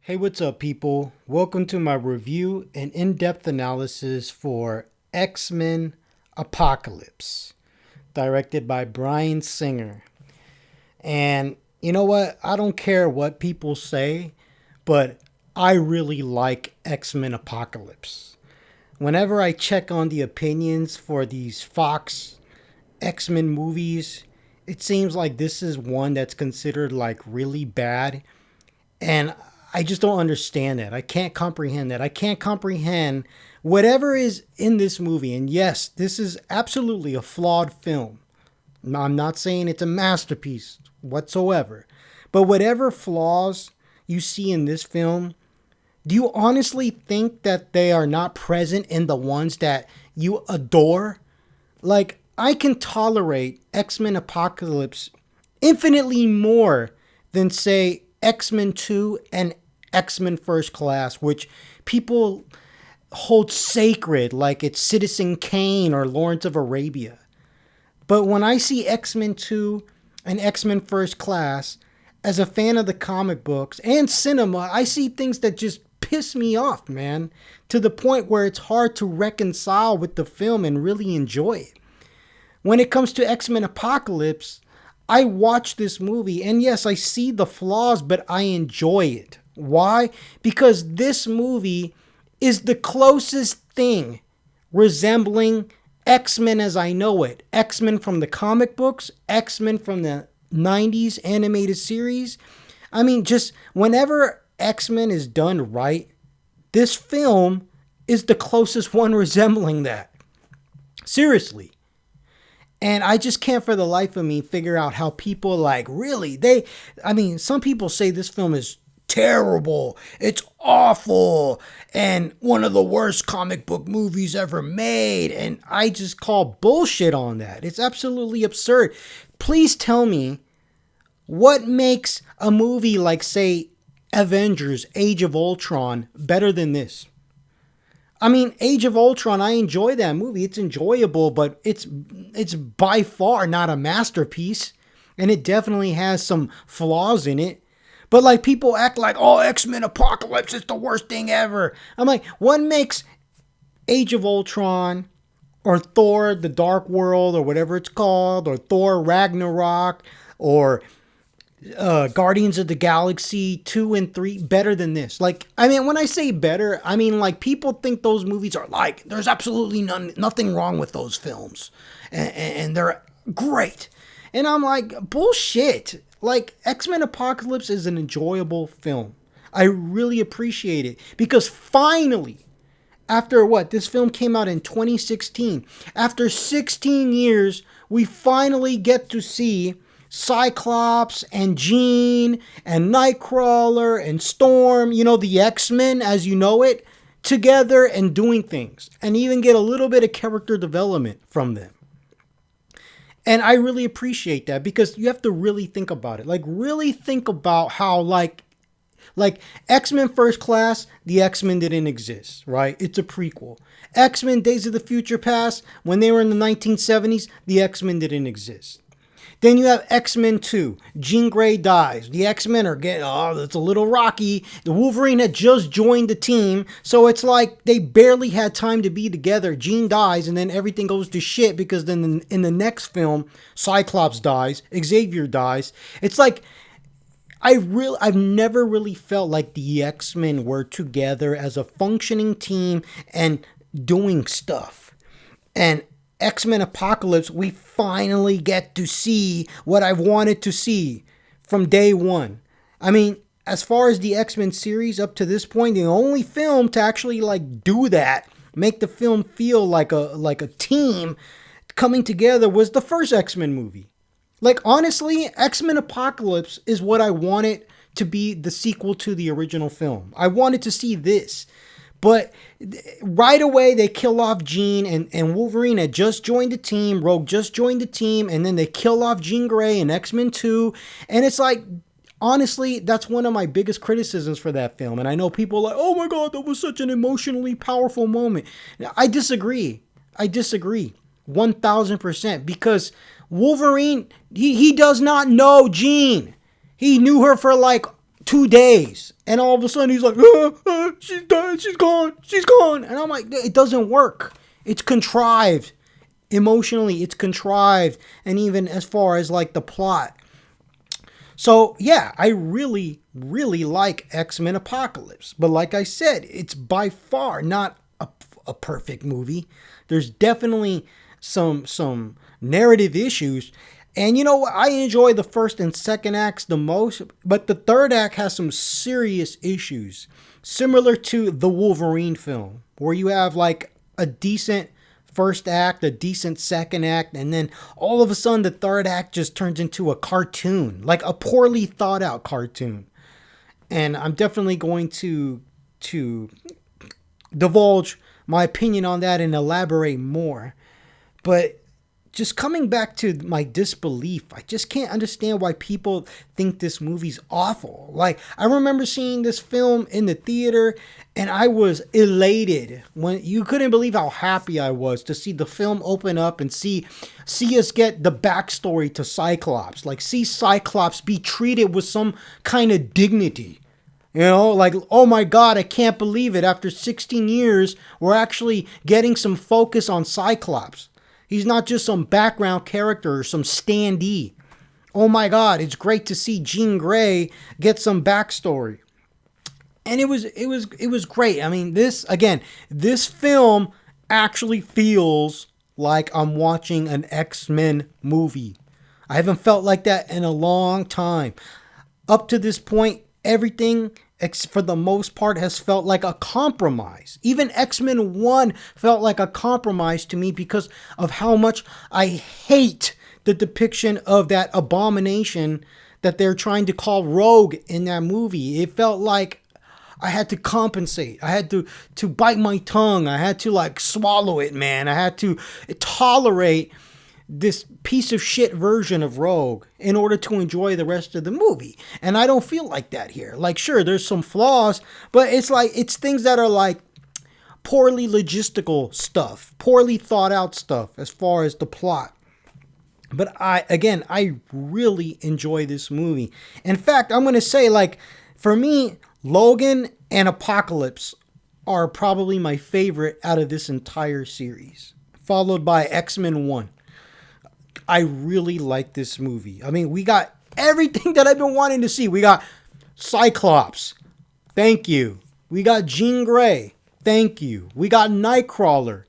Hey, what's up, people? Welcome to my review and in depth analysis for X Men Apocalypse, directed by Bryan Singer. And you know what? I don't care what people say, but I really like X Men Apocalypse. Whenever I check on the opinions for these Fox X Men movies, it seems like this is one that's considered like really bad. And I just don't understand that. I can't comprehend that. I can't comprehend whatever is in this movie. And yes, this is absolutely a flawed film. I'm not saying it's a masterpiece whatsoever. But whatever flaws you see in this film, do you honestly think that they are not present in the ones that you adore? Like, I can tolerate X Men Apocalypse infinitely more than, say, X Men 2 and X Men First Class, which people hold sacred like it's Citizen Kane or Lawrence of Arabia. But when I see X Men 2 and X Men First Class, as a fan of the comic books and cinema, I see things that just piss me off, man, to the point where it's hard to reconcile with the film and really enjoy it. When it comes to X Men Apocalypse, I watch this movie and yes, I see the flaws, but I enjoy it. Why? Because this movie is the closest thing resembling X-Men as I know it. X-Men from the comic books, X-Men from the 90s animated series. I mean, just whenever X-Men is done right, this film is the closest one resembling that. Seriously. And I just can't for the life of me figure out how people like really some people say this film is terrible, it's awful, and one of the worst comic book movies ever made. And I just call bullshit on that. It's absolutely absurd. Please tell me what makes a movie like, say, Avengers Age of Ultron better than this. I mean, Age of Ultron, I enjoy that movie. It's enjoyable, but it's by far not a masterpiece. And it definitely has some flaws in it. But like people act like, oh, X-Men Apocalypse is the worst thing ever. I'm like, what makes Age of Ultron or Thor the Dark World or whatever it's called, or Thor Ragnarok, or Guardians of the Galaxy 2 and 3 better than this? Like, I mean, when I say better, I mean like people think those movies are like, there's absolutely nothing wrong with those films. And they're great. And I'm like, bullshit. Like, X-Men Apocalypse is an enjoyable film. I really appreciate it because finally, after what? This film came out in 2016. After 16 years, we finally get to see Cyclops and Jean and Nightcrawler and Storm, you know, the X-Men as you know it, together and doing things, and even get a little bit of character development from them. And I really appreciate that because you have to really think about it. Like, really think about how, like X-Men First Class, the X-Men didn't exist, right? It's a prequel. X-Men Days of the Future Past, when they were in the 1970s, the X-Men didn't exist. Then you have X-Men 2. Jean Grey dies. The X-Men are getting, oh, it's a little rocky. The Wolverine had just joined the team, so it's like they barely had time to be together. Jean dies, and then everything goes to shit because then in the next film, Cyclops dies, Xavier dies. It's like, I've never really felt like the X-Men were together as a functioning team and doing stuff. And X-Men Apocalypse, we finally get to see what I've wanted to see from day one. I mean, as far as the X-Men series up to this point, the only film to actually like do that, make the film feel like a team coming together, was the first X-Men movie. Like, honestly, X-Men Apocalypse is what I wanted to be the sequel to the original film. I wanted to see this. But right away, they kill off Jean, and Wolverine had just joined the team. Rogue just joined the team, and then they kill off Jean Grey in X-Men 2. And it's like, honestly, that's one of my biggest criticisms for that film. And I know people are like, oh my God, that was such an emotionally powerful moment. I disagree. 1000%. Because Wolverine, he does not know Jean. He knew her for like 2 days. And all of a sudden he's like, she's dead, she's gone. And I'm like, it doesn't work. It's contrived. Emotionally, it's contrived. And even as far as like the plot. So yeah, I really, really like X-Men Apocalypse. But like I said, it's by far not a perfect movie. There's definitely some narrative issues. And you know what? I enjoy the first and second acts the most, but the third act has some serious issues. Similar to the Wolverine film, where you have like a decent first act, a decent second act, and then all of a sudden the third act just turns into a cartoon, like a poorly thought out cartoon. And I'm definitely going to divulge my opinion on that and elaborate more. But just coming back to my disbelief, I just can't understand why people think this movie's awful. Like, I remember seeing this film in the theater and I was elated. When you couldn't believe how happy I was to see the film open up and see us get the backstory to Cyclops. Like, see Cyclops be treated with some kind of dignity. You know, like, oh my God, I can't believe it. After 16 years, we're actually getting some focus on Cyclops. He's not just some background character or some standee. Oh my God, it's great to see Jean Grey get some backstory. And it was great. I mean, this film actually feels like I'm watching an X-Men movie. I haven't felt like that in a long time. Up to this point, everything for the most part has felt like a compromise. Even X-Men 1 felt like a compromise to me because of how much I hate the depiction of that abomination that they're trying to call Rogue in that movie. It felt like I had to compensate. I had to bite my tongue. I had to like swallow it, man. I had to tolerate this piece of shit version of Rogue in order to enjoy the rest of the movie. And I don't feel like that here. Like, sure, there's some flaws, but it's things that are like poorly logistical stuff, poorly thought out stuff as far as the plot. But I really enjoy this movie. In fact, I'm going to say, like, for me, Logan and Apocalypse are probably my favorite out of this entire series, followed by X-Men 1. I really like this movie. I mean, we got everything that I've been wanting to see. We got Cyclops. Thank you. We got Jean Grey. Thank you. We got Nightcrawler,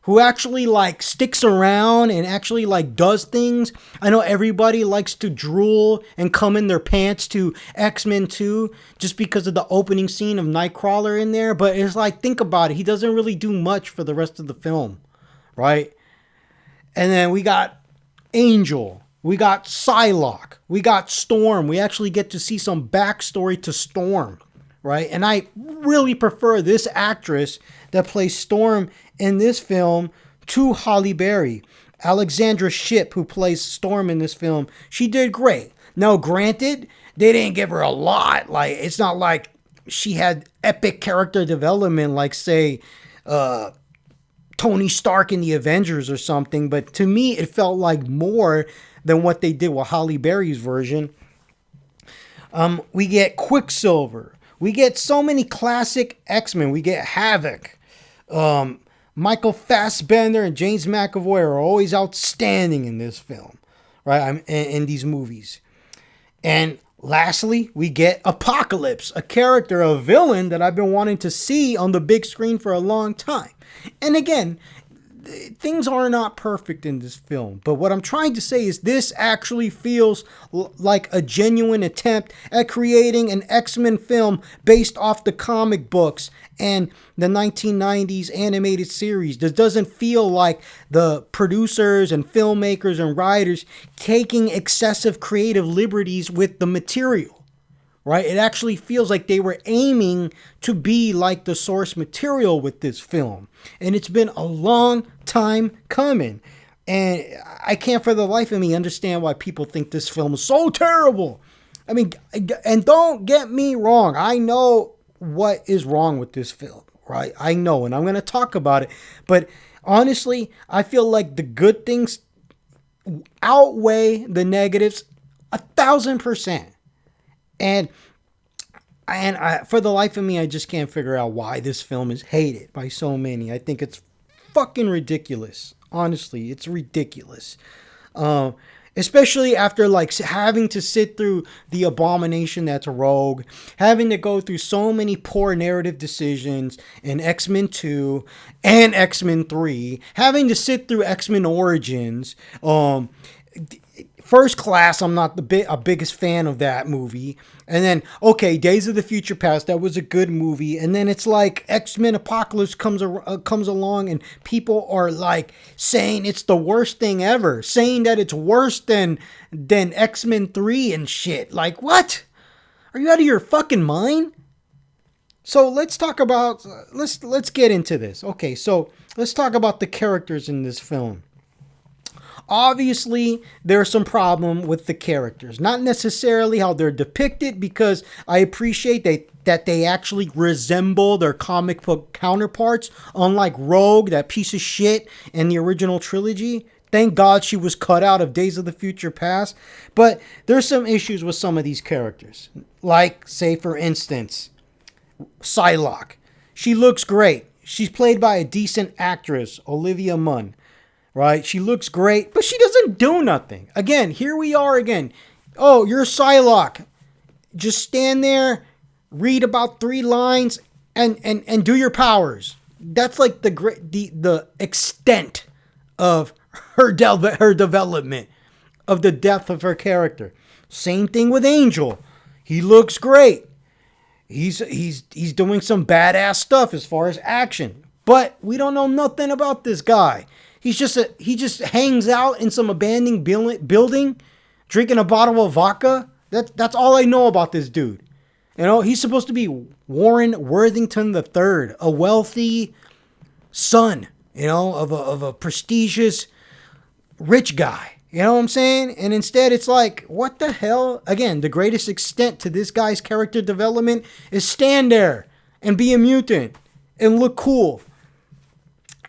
who actually like sticks around and actually like does things. I know everybody likes to drool and come in their pants to X-Men 2 just because of the opening scene of Nightcrawler in there. But it's like, think about it. He doesn't really do much for the rest of the film, right? And then we got Angel, we got Psylocke, we got Storm. We actually get to see some backstory to Storm, right? And I really prefer this actress that plays Storm in this film to Halle Berry. Alexandra Shipp, who plays Storm in this film, she did great. Now, granted, they didn't give her a lot. Like, it's not like she had epic character development like, say, Tony Stark in the Avengers or something, but to me it felt like more than what they did with Halle Berry's version. We get Quicksilver. We get so many classic X-Men. We get Havoc. Michael Fassbender and James McAvoy are always outstanding in this film, right? In these movies. And lastly, we get Apocalypse, a character, a villain that I've been wanting to see on the big screen for a long time. And again, things are not perfect in this film, but what I'm trying to say is this actually feels like a genuine attempt at creating an X-Men film based off the comic books and the 1990s animated series. This doesn't feel like the producers and filmmakers and writers taking excessive creative liberties with the material. Right? It actually feels like they were aiming to be like the source material with this film. And it's been a long time coming. And I can't for the life of me understand why people think this film is so terrible. I mean, and don't get me wrong. I know what is wrong with this film, right? I know, and I'm going to talk about it. But honestly, I feel like the good things outweigh the negatives 1,000%. And for the life of me, I just can't figure out why this film is hated by so many. I think it's fucking ridiculous. Honestly, it's ridiculous. Uh, Especially after like having to sit through the abomination that's Rogue, having to go through so many poor narrative decisions in X-Men 2 and X-Men 3, having to sit through X-Men Origins. First Class, I'm not a biggest fan of that movie. And then, okay, Days of the Future Past, that was a good movie. And then it's like X-Men Apocalypse comes along, and people are like saying it's the worst thing ever, saying that it's worse than X-Men 3 and shit. Like, what? Are you out of your fucking mind? So let's talk about let's get into this. Okay, so let's talk about the characters in this film. Obviously, there's some problem with the characters. Not necessarily how they're depicted, because I appreciate that they actually resemble their comic book counterparts, unlike Rogue, that piece of shit in the original trilogy. Thank God she was cut out of Days of the Future Past. But there's some issues with some of these characters. Like, say, for instance, Psylocke. She looks great. She's played by a decent actress, Olivia Munn. Right? She looks great, but she doesn't do nothing. Again, here we are again. Oh, you're Psylocke. Just stand there, read about 3 lines, and do your powers. That's like the extent of her development, of the depth of her character. Same thing with Angel. He looks great. He's doing some badass stuff as far as action, but we don't know nothing about this guy. He just hangs out in some abandoned building, drinking a bottle of vodka. That's all I know about this dude. You know, he's supposed to be Warren Worthington III, a wealthy son, you know, of a prestigious rich guy. You know what I'm saying? And instead, it's like, what the hell? Again, the greatest extent to this guy's character development is stand there and be a mutant and look cool.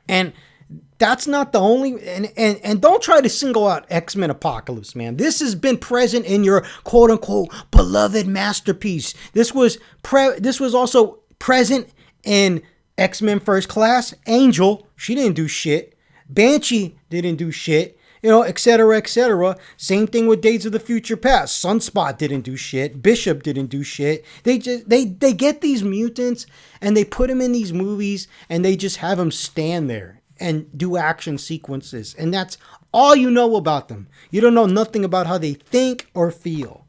And that's not the only, and don't try to single out X-Men Apocalypse, man. This has been present in your quote unquote beloved masterpiece. This was also present in X-Men First Class. Angel, she didn't do shit. Banshee didn't do shit. You know, etc., etc. Same thing with Days of the Future Past. Sunspot didn't do shit. Bishop didn't do shit. They get these mutants and they put them in these movies and they just have them stand there and do action sequences. And that's all you know about them. You don't know nothing about how they think or feel.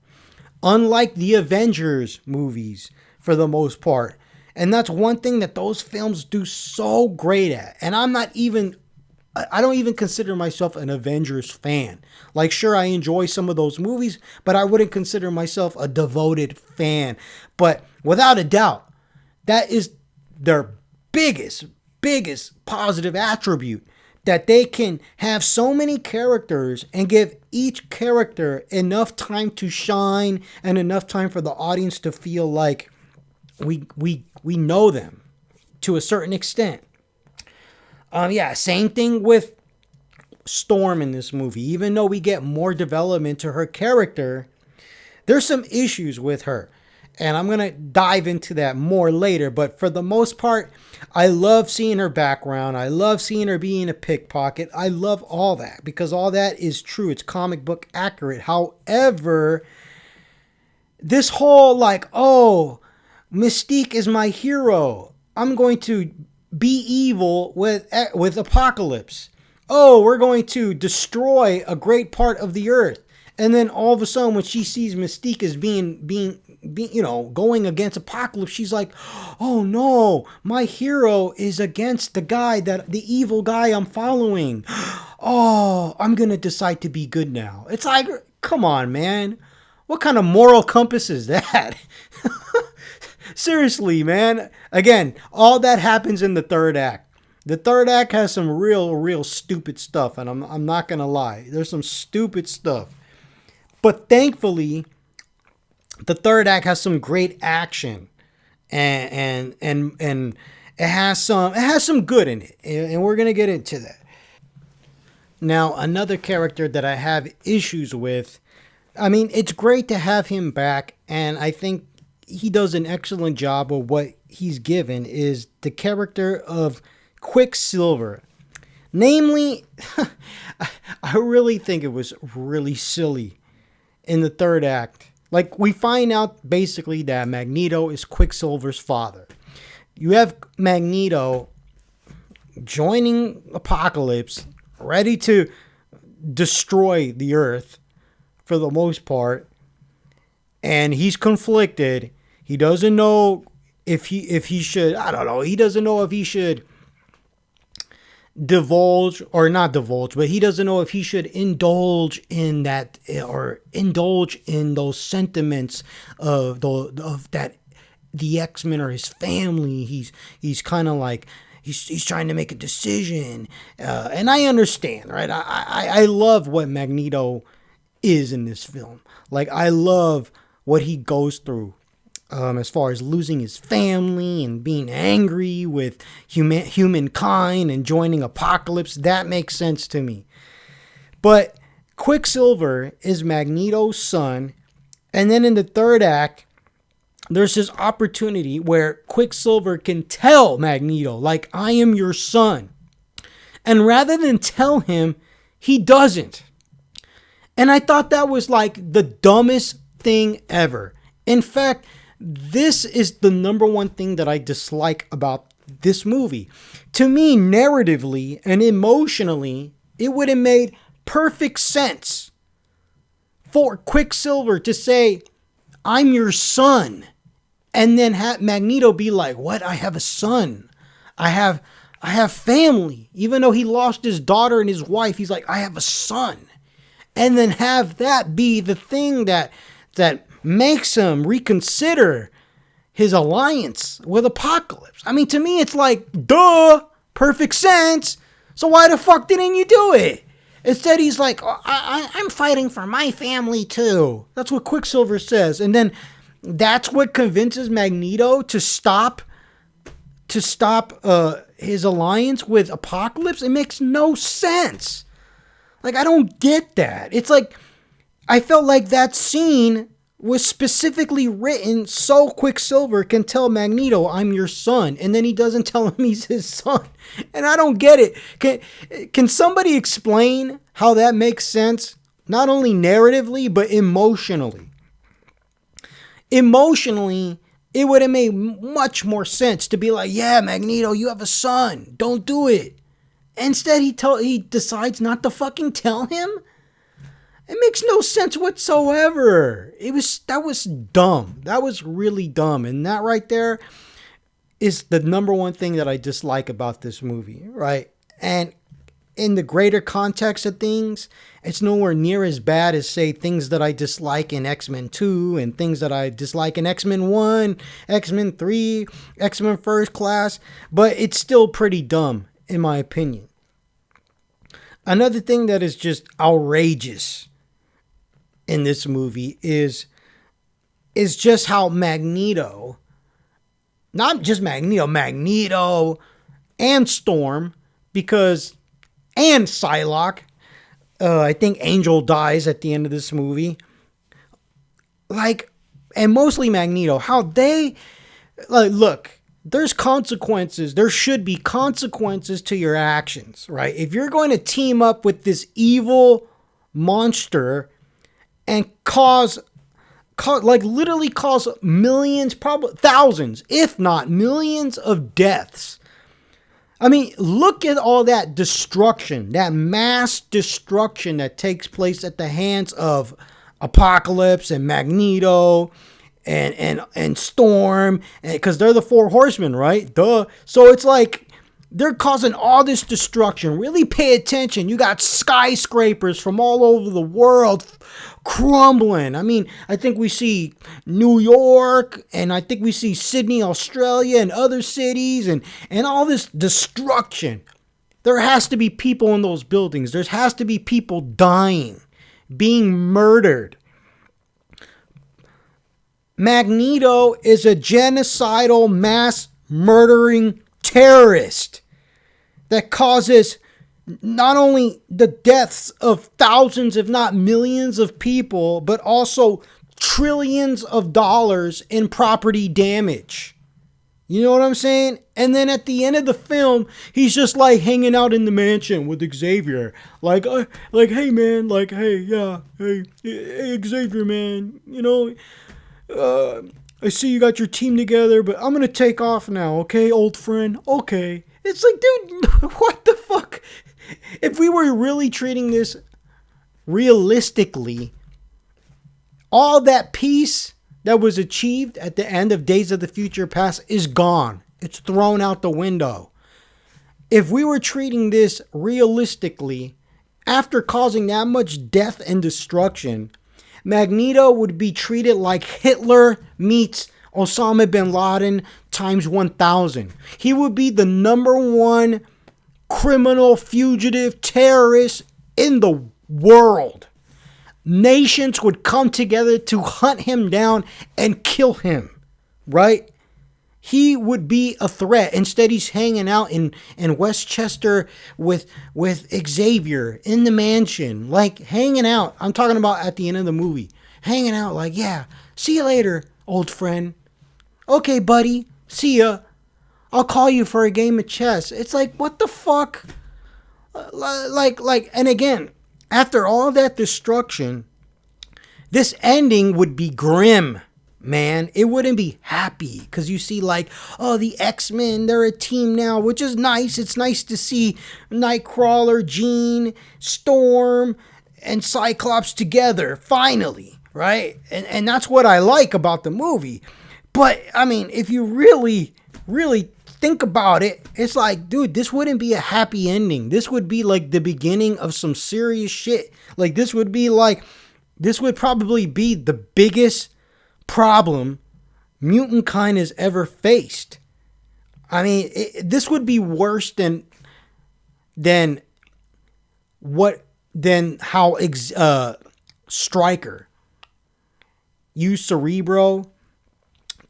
Unlike the Avengers movies, for the most part. And that's one thing that those films do so great at. And I don't even consider myself an Avengers fan. Like, sure, I enjoy some of those movies, but I wouldn't consider myself a devoted fan. But without a doubt, that is their biggest positive attribute, that they can have so many characters and give each character enough time to shine and enough time for the audience to feel like we know them to a certain extent. Same thing with Storm in this movie. Even though we get more development to her character, there's some issues with her. And I'm going to dive into that more later. But for the most part, I love seeing her background. I love seeing her being a pickpocket. I love all that because all that is true. It's comic book accurate. However, this whole like, oh, Mystique is my hero. I'm going to be evil with Apocalypse. Oh, we're going to destroy a great part of the earth. And then all of a sudden, when she sees Mystique as being going against Apocalypse, she's like, oh no, my hero is against the evil guy I'm following. Oh, I'm going to decide to be good now. It's like, come on, man. What kind of moral compass is that? Seriously, man. Again, all that happens in the third act. The third act has some real stupid stuff, and I'm not going to lie. There's some stupid stuff. But thankfully, the third act has some great action, and it has some good in it, and we're gonna get into that. Now, another character that I have issues with. I mean, it's great to have him back, and I think he does an excellent job of what he's given is the character of Quicksilver. Namely, I really think it was really silly in the third act. Like, we find out basically that Magneto is Quicksilver's father. You have Magneto joining Apocalypse, ready to destroy the Earth for the most part, and he's conflicted. He doesn't know if he should, I don't know, he doesn't know if he should divulge or not divulge, but he doesn't know if he should indulge in that or indulge in those sentiments of that the X-Men are his family. He's kind of like he's trying to make a decision, and I understand, right? I love what Magneto is in this film. Like, I love what he goes through. As far as losing his family and being angry with humankind and joining Apocalypse, that makes sense to me. But Quicksilver is Magneto's son, and then in the third act, there's this opportunity where Quicksilver can tell Magneto, like, I am your son. And rather than tell him, he doesn't. And I thought that was like the dumbest thing ever. In fact, this is the number one thing that I dislike about this movie. To me, narratively and emotionally, it would have made perfect sense for Quicksilver to say, I'm your son. And then have Magneto be like, what? I have a son. I have family. Even though he lost his daughter and his wife, he's like, I have a son. And then have that be the thing that makes him reconsider his alliance with Apocalypse. I mean, to me, it's like, duh, perfect sense. So why the fuck didn't you do it? Instead, he's like, oh, I'm fighting for my family too. That's what Quicksilver says. And then that's what convinces Magneto to stop his alliance with Apocalypse. It makes no sense. Like, I don't get that. It's like, I felt like that scene was specifically written so Quicksilver can tell Magneto, I'm your son. And then he doesn't tell him he's his son. And I don't get it. Can somebody explain how that makes sense? Not only narratively, but emotionally. Emotionally, it would have made much more sense to be like, yeah, Magneto, you have a son. Don't do it. Instead, he decides not to fucking tell him. It makes no sense whatsoever. That was dumb. That was really dumb. And that right there is the number one thing that I dislike about this movie, right? And in the greater context of things, it's nowhere near as bad as, say, things that I dislike in X-Men 2 and things that I dislike in X-Men 1, X-Men 3, X-Men First Class, but it's still pretty dumb, in my opinion. Another thing that is just outrageous in this movie is just how Magneto, not just Magneto and Storm, and Psylocke, I think Angel dies at the end of this movie, like, and mostly Magneto, how they, like, look, there's consequences. There should be consequences to your actions, right? If you're going to team up with this evil monster and literally cause millions, probably thousands, if not millions of deaths. I mean, look at all that destruction, that mass destruction that takes place at the hands of Apocalypse and Magneto and Storm, because they're the four horsemen, right? Duh. So it's like they're causing all this destruction. Really pay attention. You got skyscrapers from all over the world crumbling. I mean, I think we see New York, and I think we see Sydney, Australia, and other cities, and all this destruction. There has to be people in those buildings. There has to be people dying, being murdered. Magneto is a genocidal, mass murdering terrorist that causes not only the deaths of thousands, if not millions of people, but also trillions of dollars in property damage. You know what I'm saying? And then at the end of the film, he's just like hanging out in the mansion with Xavier. Hey man, hey Xavier man, I see you got your team together, but I'm gonna take off now, okay, old friend? Okay. It's like, dude, what the fuck? If we were really treating this realistically, all that peace that was achieved at the end of Days of the Future Past is gone. It's thrown out the window. If we were treating this realistically, after causing that much death and destruction, Magneto would be treated like Hitler meets Osama bin Laden times 1,000. He would be the number one criminal, fugitive, terrorist in the world. Nations would come together to hunt him down and kill him, right? He would be a threat. Instead, he's hanging out in Westchester with Xavier in the mansion, like hanging out. I'm talking about at the end of the movie, hanging out like, yeah, see you later, old friend. Okay, buddy, see ya. I'll call you for a game of chess. It's like, what the fuck? And again, after all that destruction, this ending would be grim, man. It wouldn't be happy because you see the X-Men, they're a team now, which is nice. It's nice to see Nightcrawler, Jean, Storm, and Cyclops together, finally, right? And that's what I like about the movie. But, I mean, if you really, really think about it, it's like, dude, this wouldn't be a happy ending. This would be like the beginning of some serious shit. Like, this would probably be the biggest problem mutant kind has ever faced. I mean, this would be worse than how Stryker used Cerebro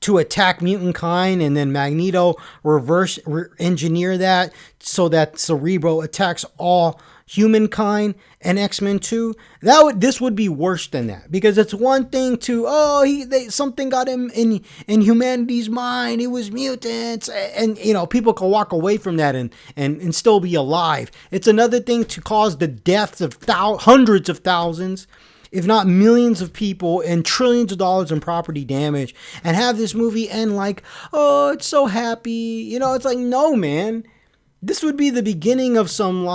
to attack mutant kind, and then Magneto reverse engineer that so that Cerebro attacks all humankind and X-Men 2. This would be worse than that, because it's one thing to something got him in humanity's mind. It was mutants, and people can walk away from that and still be alive. It's another thing to cause the deaths of hundreds of thousands, if not millions of people, and trillions of dollars in property damage, and have this movie end like, oh, it's so happy. It's like, no, man. This would be the beginning of some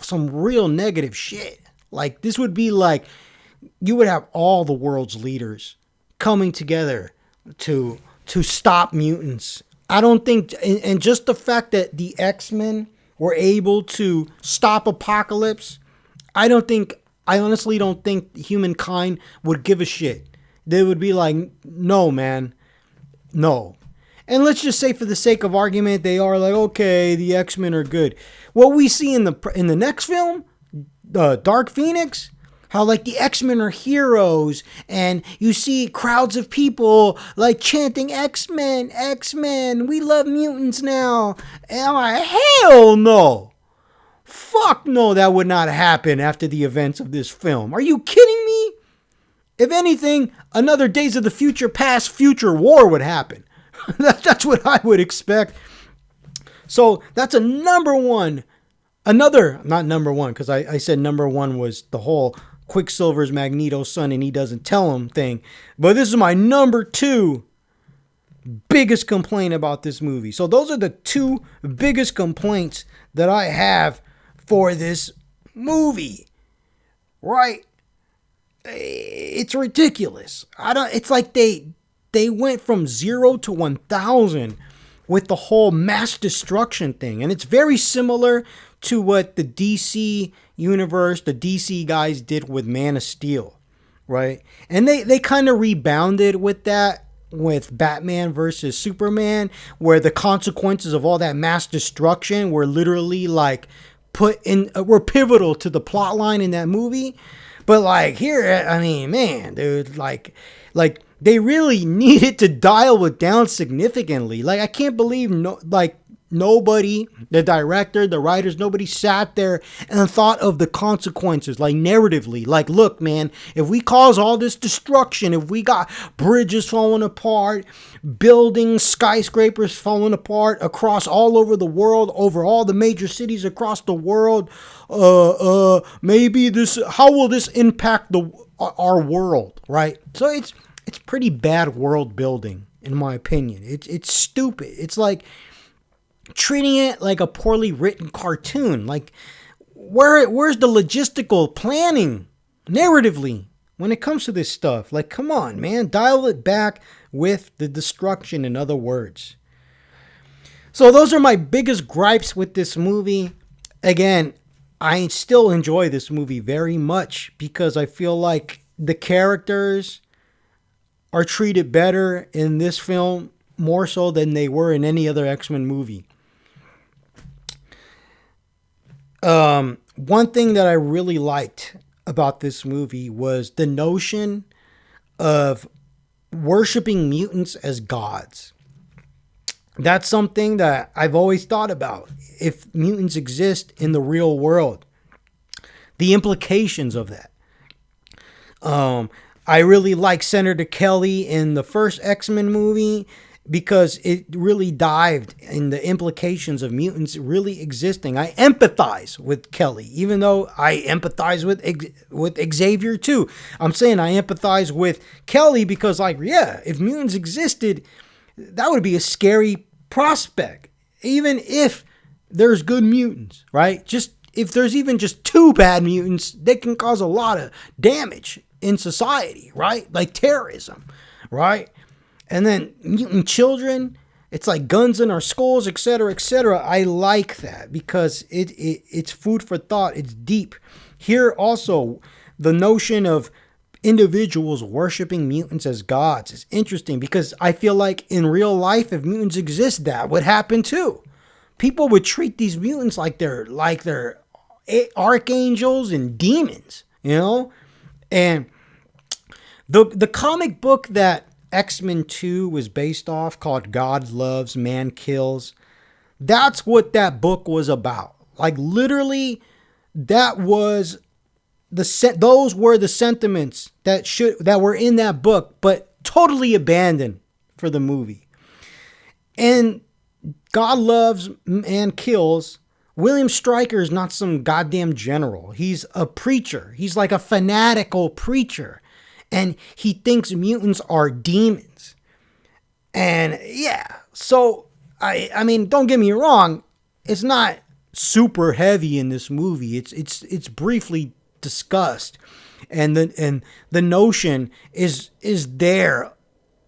real negative shit. Like, this would be like, you would have all the world's leaders coming together to stop mutants. I don't think, and just the fact that the X-Men were able to stop Apocalypse, I honestly don't think humankind would give a shit. They would be like, no, man, no. And let's just say, for the sake of argument, they are like, okay, the X-Men are good. What we see in the next film, Dark Phoenix, how the X-Men are heroes, and you see crowds of people chanting X-Men, X-Men, we love mutants now. And I'm like, hell no. Fuck no, that would not happen after the events of this film. Are you kidding me? If anything, another Days of the Future Past future war would happen. That's what I would expect. So that's not number one, because I said number one was the whole Quicksilver's Magneto's son and he doesn't tell him thing. But this is my number two biggest complaint about this movie. So those are the two biggest complaints that I have for this movie, right? It's ridiculous. It's like they went from 0 to 1,000 with the whole mass destruction thing. And it's very similar to what the DC universe, the DC guys did with Man of Steel, right? And they kind of rebounded with that with Batman versus Superman, where the consequences of all that mass destruction were literally were pivotal to the plot line in that movie. But here, I mean, man, dude, they really needed to dial it down significantly. I can't believe Nobody, the director, the writers, nobody sat there and thought of the consequences, like narratively. Like, look, man, if we cause all this destruction, if we got bridges falling apart, buildings, skyscrapers falling apart across all over the world, over all the major cities across the world, maybe this, how will this impact our world, right? So it's pretty bad world building, in my opinion. It's stupid. It's like treating it like a poorly written cartoon. Like, where's the logistical planning narratively when it comes to this stuff? Like, come on, man, dial it back with the destruction, in other words. So those are my biggest gripes with this movie. Again, I still enjoy this movie very much because I feel like the characters are treated better in this film, more so than they were in any other X-Men movie. One thing that I really liked about this movie was the notion of worshiping mutants as gods. That's something that I've always thought about. If mutants exist in the real world, the implications of that. I really like Senator Kelly in the first X-Men movie because it really dived in the implications of mutants really existing. I empathize with Kelly, even though I empathize with Xavier too. I'm saying I empathize with Kelly because, like, yeah, if mutants existed, that would be a scary prospect. Even if there's good mutants, right? Just if there's even just two bad mutants, they can cause a lot of damage in society, right? Like terrorism, right? And then mutant children, it's like guns in our skulls, etc., etc. I like that because it's food for thought. It's deep. Here also, the notion of individuals worshiping mutants as gods is interesting because I feel like in real life, if mutants exist, that would happen too. People would treat these mutants like they're archangels and demons, you know? And the comic book that X-Men 2 was based off, called God Loves, Man Kills, that's what that book was about. Like, literally, that was those were the sentiments that were in that book, but totally abandoned for the movie. And God Loves, Man Kills, William Stryker is not some goddamn general. He's a preacher. He's like a fanatical preacher. And he thinks mutants are demons. And yeah, so I mean, don't get me wrong, it's not super heavy in this movie. It's briefly discussed, and the notion is there,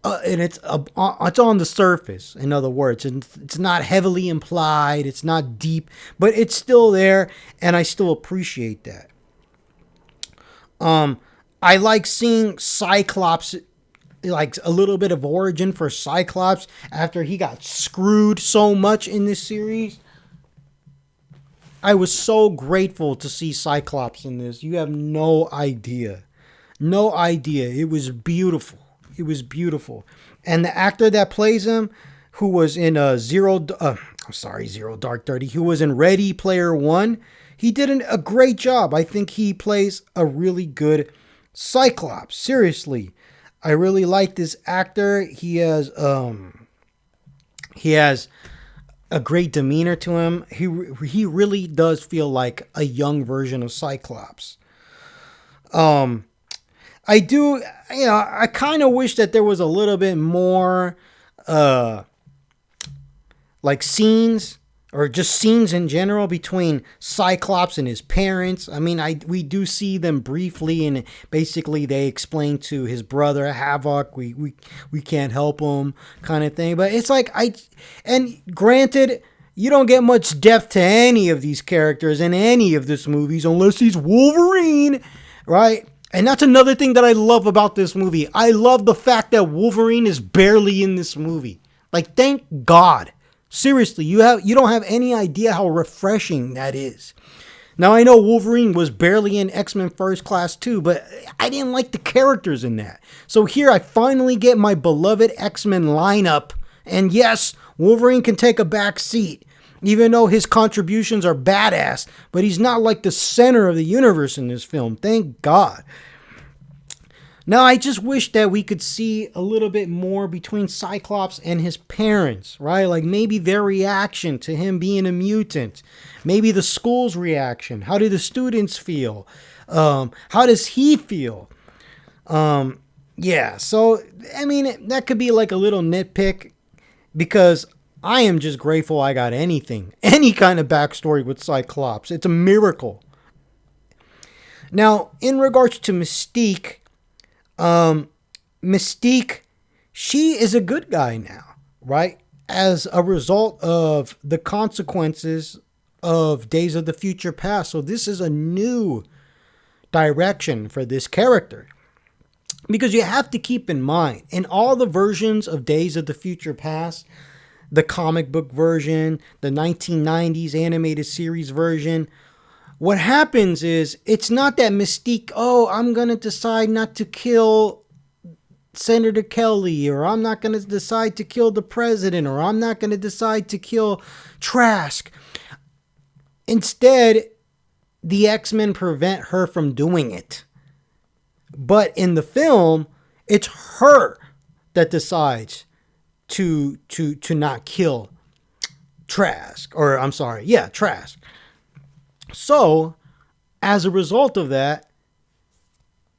and it's on the surface. In other words, and it's not heavily implied. It's not deep, but it's still there, and I still appreciate that. I like seeing Cyclops, like a little bit of origin for Cyclops after he got screwed so much in this series. I was so grateful to see Cyclops in this. You have no idea. No idea. It was beautiful. It was beautiful. And the actor that plays him, who was in Zero Dark 30, who was in Ready Player One, he did a great job. I think he plays a really good Cyclops. Seriously, I really like this actor. He has a great demeanor to him. He really does feel like a young version of Cyclops. I do, I kind of wish that there was a little bit more like scenes, or just scenes in general, between Cyclops and his parents. I mean, we do see them briefly, and basically they explain to his brother Havoc, we can't help him, kind of thing. But it's like, and granted, you don't get much depth to any of these characters in any of these movies unless he's Wolverine, right? And that's another thing that I love about this movie. I love the fact that Wolverine is barely in this movie. Like, thank God. Seriously, you don't have any idea how refreshing that is. Now, I know Wolverine was barely in X-Men First Class too, but I didn't like the characters in that. So here I finally get my beloved X-Men lineup. And yes, Wolverine can take a back seat. Even though his contributions are badass, but he's not like the center of the universe in this film. Thank God. Now, I just wish that we could see a little bit more between Cyclops and his parents, right? Like maybe their reaction to him being a mutant. Maybe the school's reaction. How do the students feel? How does he feel? Yeah, so, I mean, that could be like a little nitpick because I am just grateful I got any kind of backstory with Cyclops. It's a miracle. Now, in regards to Mystique, Mystique, she is a good guy now, right? As a result of the consequences of Days of the Future Past. So this is a new direction for this character. Because you have to keep in mind, in all the versions of Days of the Future Past, the comic book version, the 1990s animated series version, what happens is, it's not that Mystique, oh, I'm going to decide not to kill Senator Kelly, or I'm not going to decide to kill the president, or I'm not going to decide to kill Trask. Instead, the X-Men prevent her from doing it. But in the film, it's her that decides to not kill Trask. Or, I'm sorry, yeah, Trask. So, as a result of that,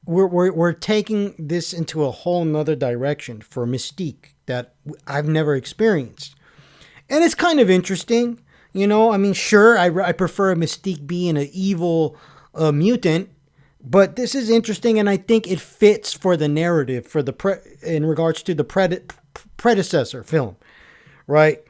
we're taking this into a whole nother direction for Mystique that I've never experienced. And it's kind of interesting, you know. I mean, sure, I prefer Mystique being an evil mutant, but this is interesting, and I think it fits for the narrative for in regards to the predecessor film, right?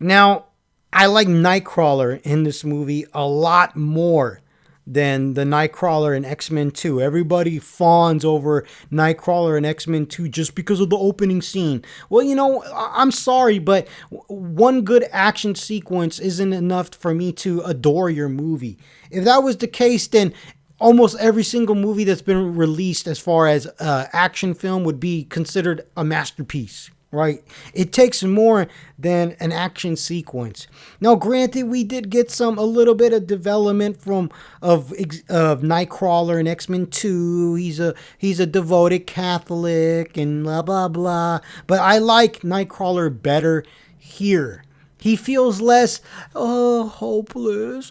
Now, I like Nightcrawler in this movie a lot more than the Nightcrawler in X-Men 2. Everybody fawns over Nightcrawler in X-Men 2 just because of the opening scene. Well, you know, I'm sorry, but one good action sequence isn't enough for me to adore your movie. If that was the case, then almost every single movie that's been released as far as action film would be considered a masterpiece. Right? It takes more than an action sequence. Now, granted, we did get a little bit of development of Nightcrawler in X-Men 2. He's a devoted Catholic and blah blah blah. But I like Nightcrawler better here. He feels less hopeless.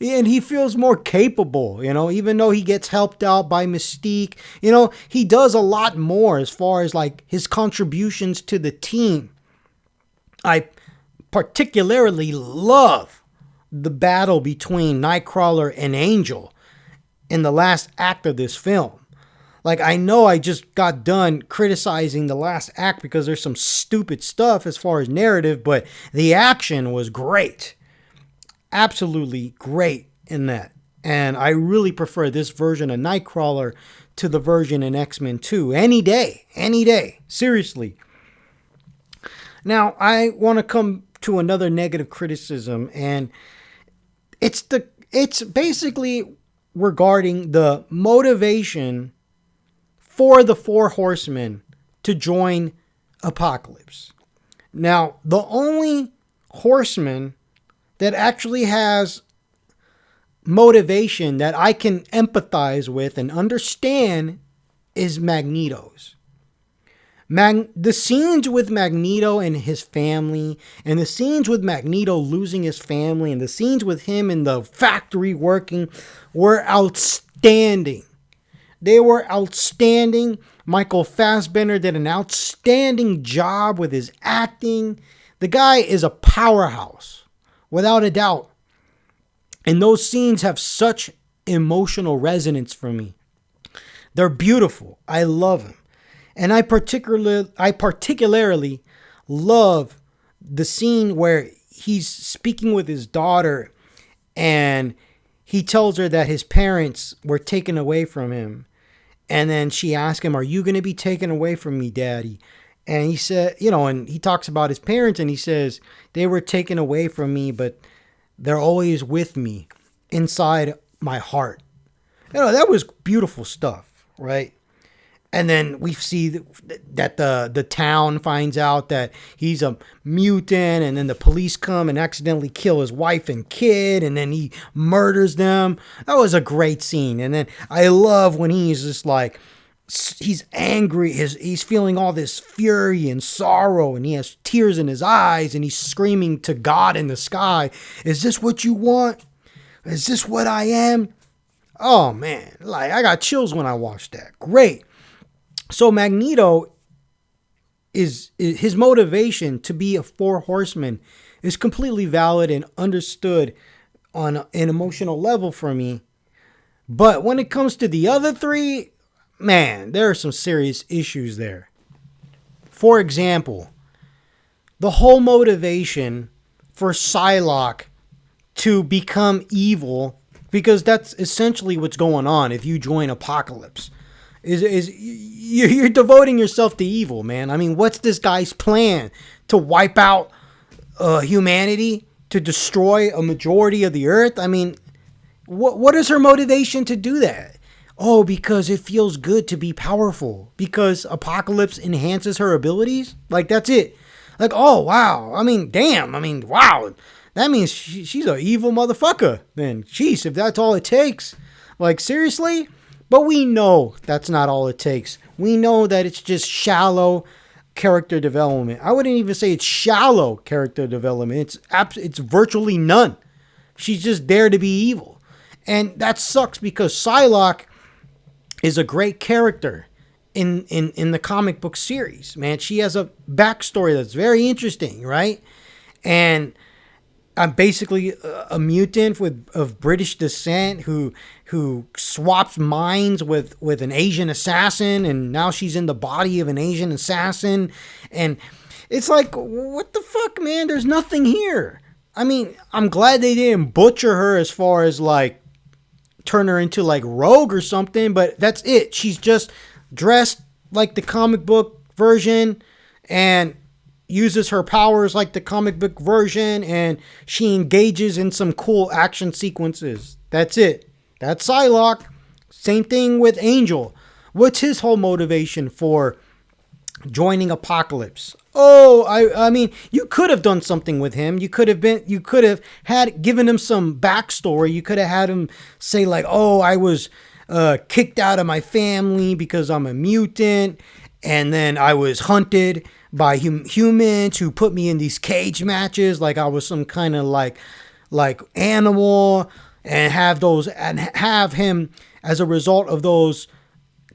And he feels more capable, you know, even though he gets helped out by Mystique. You know, he does a lot more as far as like his contributions to the team. I particularly love the battle between Nightcrawler and Angel in the last act of this film. Like, I know I just got done criticizing the last act because there's some stupid stuff as far as narrative, but the action was great. Absolutely great in that. And I really prefer this version of Nightcrawler to the version in X-Men 2. Any day. Seriously. Now, I want to come to another negative criticism, and it's basically regarding the motivation for the Four Horsemen to join Apocalypse. Now, the only horseman that actually has motivation that I can empathize with and understand is Magneto's. The scenes with Magneto and his family, and the scenes with Magneto losing his family, and the scenes with him in the factory working were outstanding. They were outstanding. Michael Fassbender did an outstanding job with his acting. The guy is a powerhouse, without a doubt. And those scenes have such emotional resonance for me. They're beautiful. I love them. And I particularly love the scene where he's speaking with his daughter and he tells her that his parents were taken away from him. And then she asks him, "Are you going to be taken away from me, Daddy?" And he said, you know, and he talks about his parents and he says, "They were taken away from me, but they're always with me inside my heart." You know, that was beautiful stuff, right? And then we see that the town finds out that he's a mutant, and then the police come and accidentally kill his wife and kid, and then he murders them. That was a great scene. And then I love when he's just like, he's angry, he's feeling all this fury and sorrow, and he has tears in his eyes, and he's screaming to God in the sky, "Is this what you want? Is this what I am?" Oh man, like I got chills when I watched that. Great. So Magneto is his motivation to be a four horseman is completely valid and understood on an emotional level for me. But when it comes to the other three, man, there are some serious issues there. For example, the whole motivation for Psylocke to become evil, because that's essentially what's going on if you join Apocalypse. Is you're devoting yourself to evil, man. I mean, what's this guy's plan? To wipe out humanity? To destroy a majority of the earth? I mean, what is her motivation to do that? Oh, because it feels good to be powerful. Because Apocalypse enhances her abilities? Like, that's it. Like, oh, wow. I mean, damn. I mean, wow. That means she's an evil motherfucker. Then, jeez, if that's all it takes. Like, seriously? But we know that's not all it takes. We know that it's just shallow character development. I wouldn't even say it's shallow character development. It's virtually none. She's just there to be evil. And that sucks because Psylocke is a great character in the comic book series. Man, she has a backstory that's very interesting, right? And I'm basically a mutant of British descent who swaps minds with an Asian assassin, and now she's in the body of an Asian assassin. And it's like, what the fuck, man? There's nothing here. I mean, I'm glad they didn't butcher her as far as like turn her into like Rogue or something, but that's it. She's just dressed like the comic book version and uses her powers like the comic book version, and she engages in some cool action sequences. That's it. That's Psylocke. Same thing with Angel. What's his whole motivation for joining Apocalypse? Oh, I mean, you could have done something with him. You could have had given him some backstory. You could have had him say like, "Oh, I was kicked out of my family because I'm a mutant, and then I was hunted by humans who put me in these cage matches like I was some kind of like animal," and have him as a result of those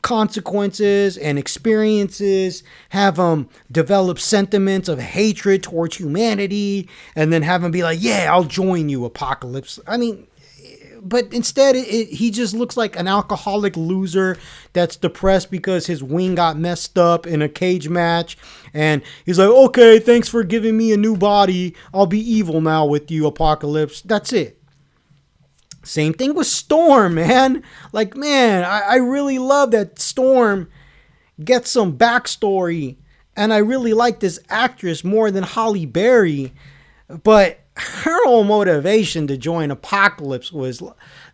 consequences and experiences, have him develop sentiments of hatred towards humanity, and then have him be like, "Yeah, I'll join you, Apocalypse." I mean, but instead he just looks like an alcoholic loser that's depressed because his wing got messed up in a cage match, and he's like, "Okay, thanks for giving me a new body. I'll be evil now with you, Apocalypse." That's it. Same thing with Storm, man. Like, man, I really love that Storm gets some backstory, and I really like this actress more than Halle Berry, but her whole motivation to join Apocalypse was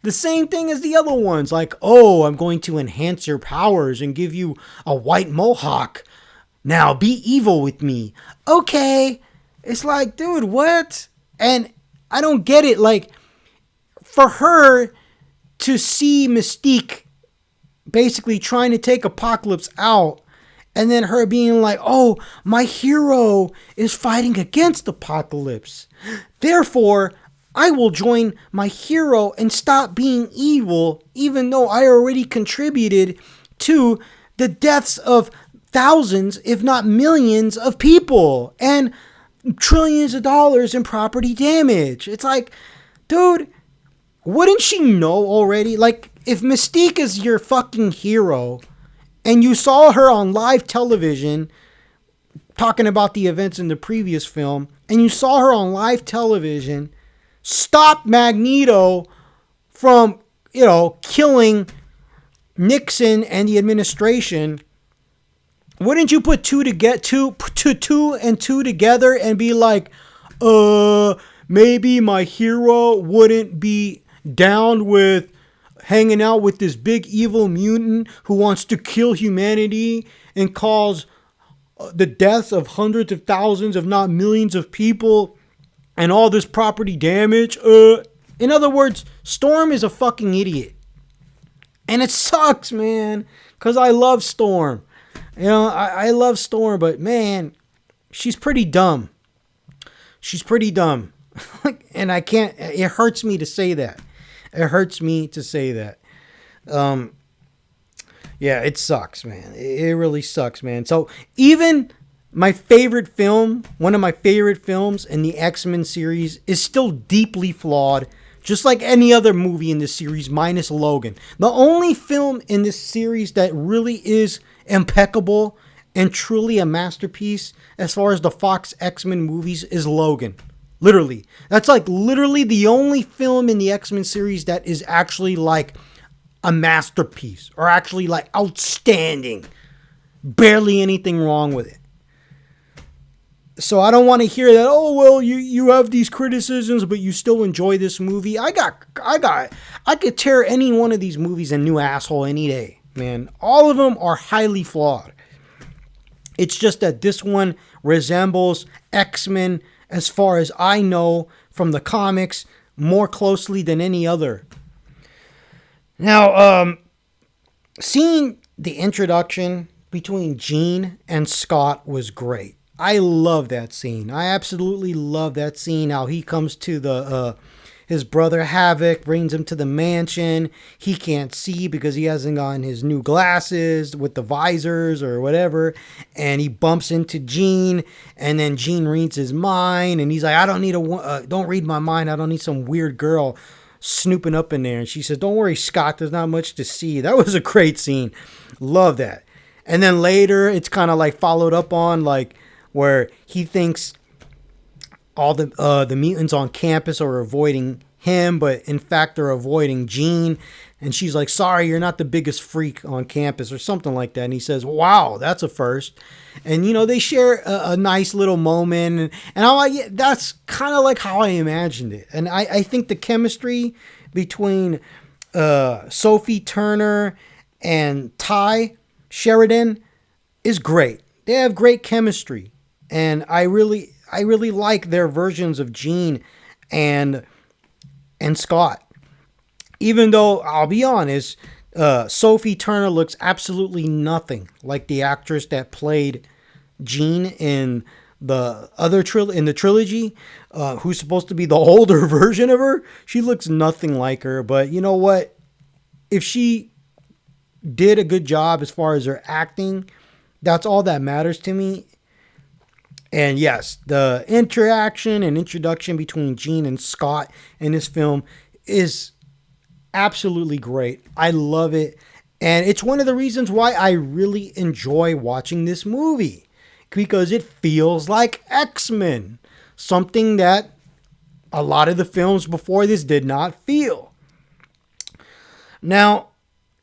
the same thing as the other ones. Like, "Oh, I'm going to enhance your powers and give you a white mohawk. Now be evil with me." Okay. It's like, dude, what? And I don't get it. Like, for her to see Mystique basically trying to take Apocalypse out, and then her being like, "Oh, my hero is fighting against Apocalypse. Therefore, I will join my hero and stop being evil, even though I already contributed to the deaths of thousands, if not millions of people, and trillions of dollars in property damage." It's like, dude, wouldn't she know already? Like, if Mystique is your fucking hero, and you saw her on live television talking about the events in the previous film, and you saw her on live television stop Magneto from, killing Nixon and the administration, wouldn't you put two and two together and be like, maybe my hero wouldn't be down with hanging out with this big evil mutant who wants to kill humanity and cause the deaths of hundreds of thousands, if not millions of people, and all this property damage. In other words, Storm is a fucking idiot. And it sucks, man, because I love Storm. You know, I love Storm, but man, she's pretty dumb. She's pretty dumb. And I can't, it hurts me to say that. It hurts me to say that. Yeah, it sucks, man. It really sucks, man. So even my favorite film, one of my favorite films in the X-Men series, is still deeply flawed, just like any other movie in this series, minus Logan. The only film in this series that really is impeccable and truly a masterpiece as far as the Fox X-Men movies is Logan. Literally. That's like literally the only film in the X-Men series that is actually like a masterpiece or actually like outstanding. Barely anything wrong with it. So I don't want to hear that, oh, well, you have these criticisms, but you still enjoy this movie. I could tear any one of these movies a new asshole any day, man. All of them are highly flawed. It's just that this one resembles X-Men, as far as I know from the comics, more closely than any other. Now, seeing the introduction between Jean and Scott was great. I love that scene. I absolutely love that scene. How he comes to his brother Havoc, brings him to the mansion. He can't see because he hasn't gotten his new glasses with the visors or whatever. And he bumps into Jean, and then Jean reads his mind, and he's like, "I don't need don't read my mind. I don't need some weird girl snooping up in there." And she says, "Don't worry, Scott. There's not much to see." That was a great scene. Love that. And then later, it's kind of like followed up on like where he thinks all the mutants on campus are avoiding him, but in fact they're avoiding Jean. And she's like, "Sorry, you're not the biggest freak on campus," or something like that. And he says, "Wow, that's a first." And, you know, they share a nice little moment. And I'm like, yeah, that's kind of like how I imagined it. And I think the chemistry between Sophie Turner and Ty Sheridan is great. They have great chemistry. And I really like their versions of Jean and Scott. Even though, I'll be honest, Sophie Turner looks absolutely nothing like the actress that played Jean in the other trilogy, who's supposed to be the older version of her. She looks nothing like her. But you know what? If she did a good job as far as her acting, that's all that matters to me. And yes, the interaction and introduction between Jean and Scott in this film is absolutely great. I love it. And it's one of the reasons why I really enjoy watching this movie. Because it feels like X-Men. Something that a lot of the films before this did not feel. Now,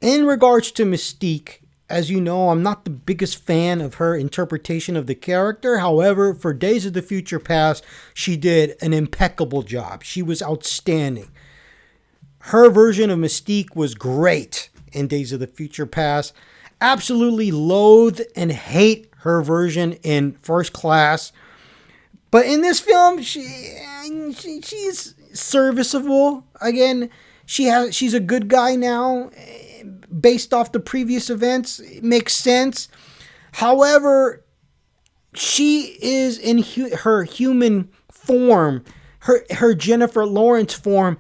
in regards to Mystique, as you know, I'm not the biggest fan of her interpretation of the character. However, for Days of the Future Past, she did an impeccable job. She was outstanding. Her version of Mystique was great in Days of the Future Past. Absolutely loathe and hate her version in First Class. But in this film, she's serviceable. Again, she's a good guy now. Based off the previous events, it makes sense. However, she is in her human form, her Jennifer Lawrence form.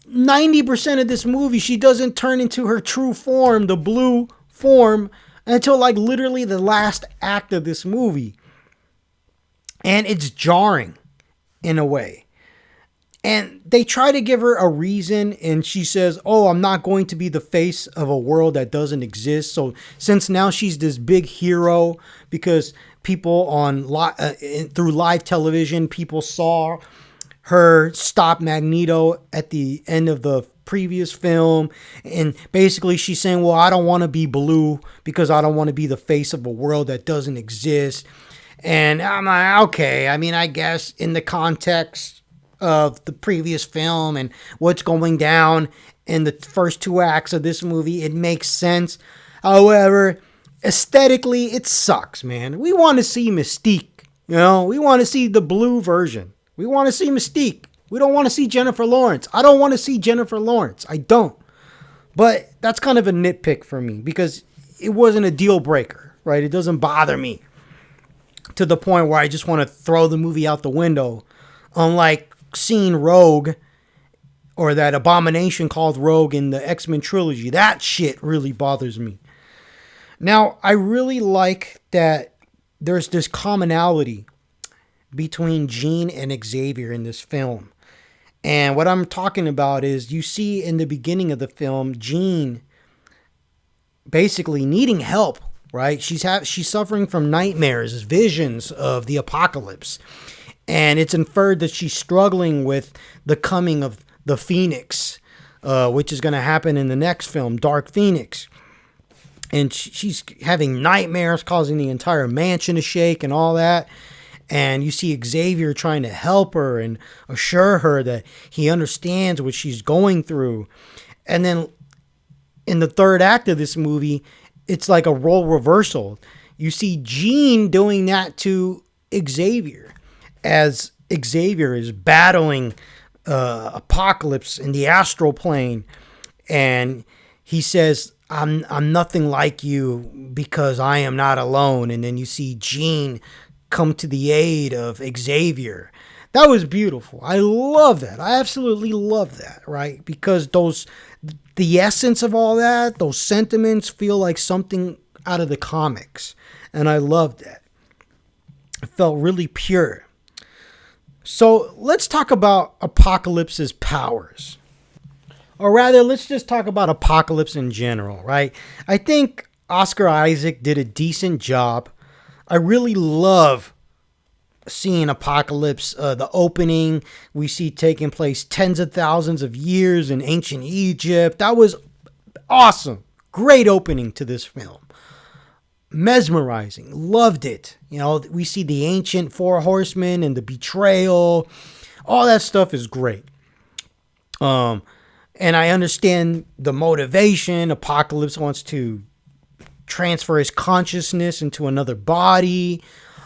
90% of this movie, she doesn't turn into her true form, the blue form, until like literally the last act of this movie. And it's jarring in a way. And they try to give her a reason, and she says, "Oh, I'm not going to be the face of a world that doesn't exist." So since now she's this big hero, because people through live television, people saw her stop Magneto at the end of the previous film, and basically she's saying, "Well, I don't want to be blue because I don't want to be the face of a world that doesn't exist." And I'm like, okay, I mean, I guess in the context of the previous film and what's going down in the first two acts of this movie, it makes sense. However, aesthetically, it sucks, man. We want to see Mystique. We want to see the blue version. We want to see Mystique. We don't want to see Jennifer Lawrence. I don't want to see Jennifer Lawrence. I don't. But that's kind of a nitpick for me because it wasn't a deal breaker, right? It doesn't bother me to the point where I just want to throw the movie out the window. Unlike seeing Rogue or that abomination called Rogue in the X-Men trilogy. That shit really bothers me. Now, I really like that there's this commonality between Jean and Xavier in this film. And what I'm talking about is you see in the beginning of the film, Jean basically needing help, right? She's suffering from nightmares, visions of the apocalypse. And it's inferred that she's struggling with the coming of the Phoenix, which is going to happen in the next film, Dark Phoenix. And she's having nightmares causing the entire mansion to shake and all that. And you see Xavier trying to help her and assure her that he understands what she's going through. And then in the third act of this movie, it's like a role reversal. You see Jean doing that to Xavier as Xavier is battling Apocalypse in the astral plane. And he says, I'm nothing like you because I am not alone. And then you see Jean come to the aid of Xavier. That was beautiful. I love that. I absolutely love that, right? Because the essence of all that, those sentiments feel like something out of the comics. And I loved that. It felt really pure. So let's talk about Apocalypse's powers. Or rather, let's just talk about Apocalypse in general, right? I think Oscar Isaac did a decent job. I really love seeing Apocalypse. The opening we see taking place tens of thousands of years in ancient Egypt. That was awesome. Great opening to this film. Mesmerizing. Loved it. We see the ancient four horsemen and the betrayal. All that stuff is great. And I understand the motivation. Apocalypse wants to transfer his consciousness into another body.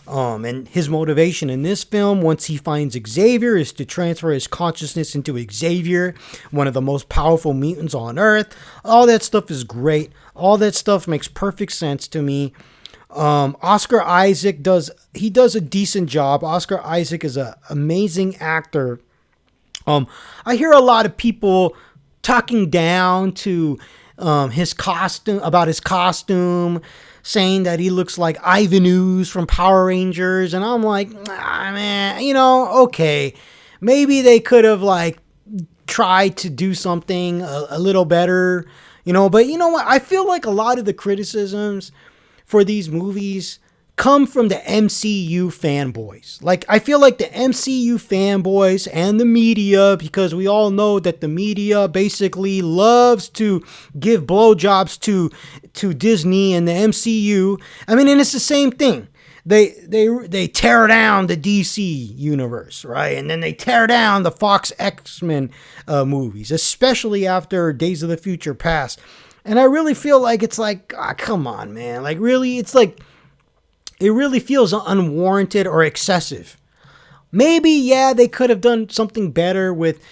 And his motivation in this film, once he finds Xavier, is to transfer his consciousness into Xavier, one of the most powerful mutants on Earth. All that stuff is great. All that stuff makes perfect sense to me. Oscar Isaac does a decent job. Oscar Isaac is an amazing actor. I hear a lot of people talking down to his costume, saying that he looks like Ivan Ooze from Power Rangers, and I'm like, man, okay, maybe they could have tried to do something a little better, but you know what? I feel like a lot of the criticisms for these movies come from the MCU fanboys. I feel like the MCU fanboys and the media, because we all know that the media basically loves to give blowjobs to Disney and the MCU. I mean, and it's the same thing. They tear down the DC universe, right? And then they tear down the Fox X-Men movies, especially after Days of the Future Past. And I really feel like it's come on, man. Really, it's it really feels unwarranted or excessive. Maybe, yeah, they could have done something better with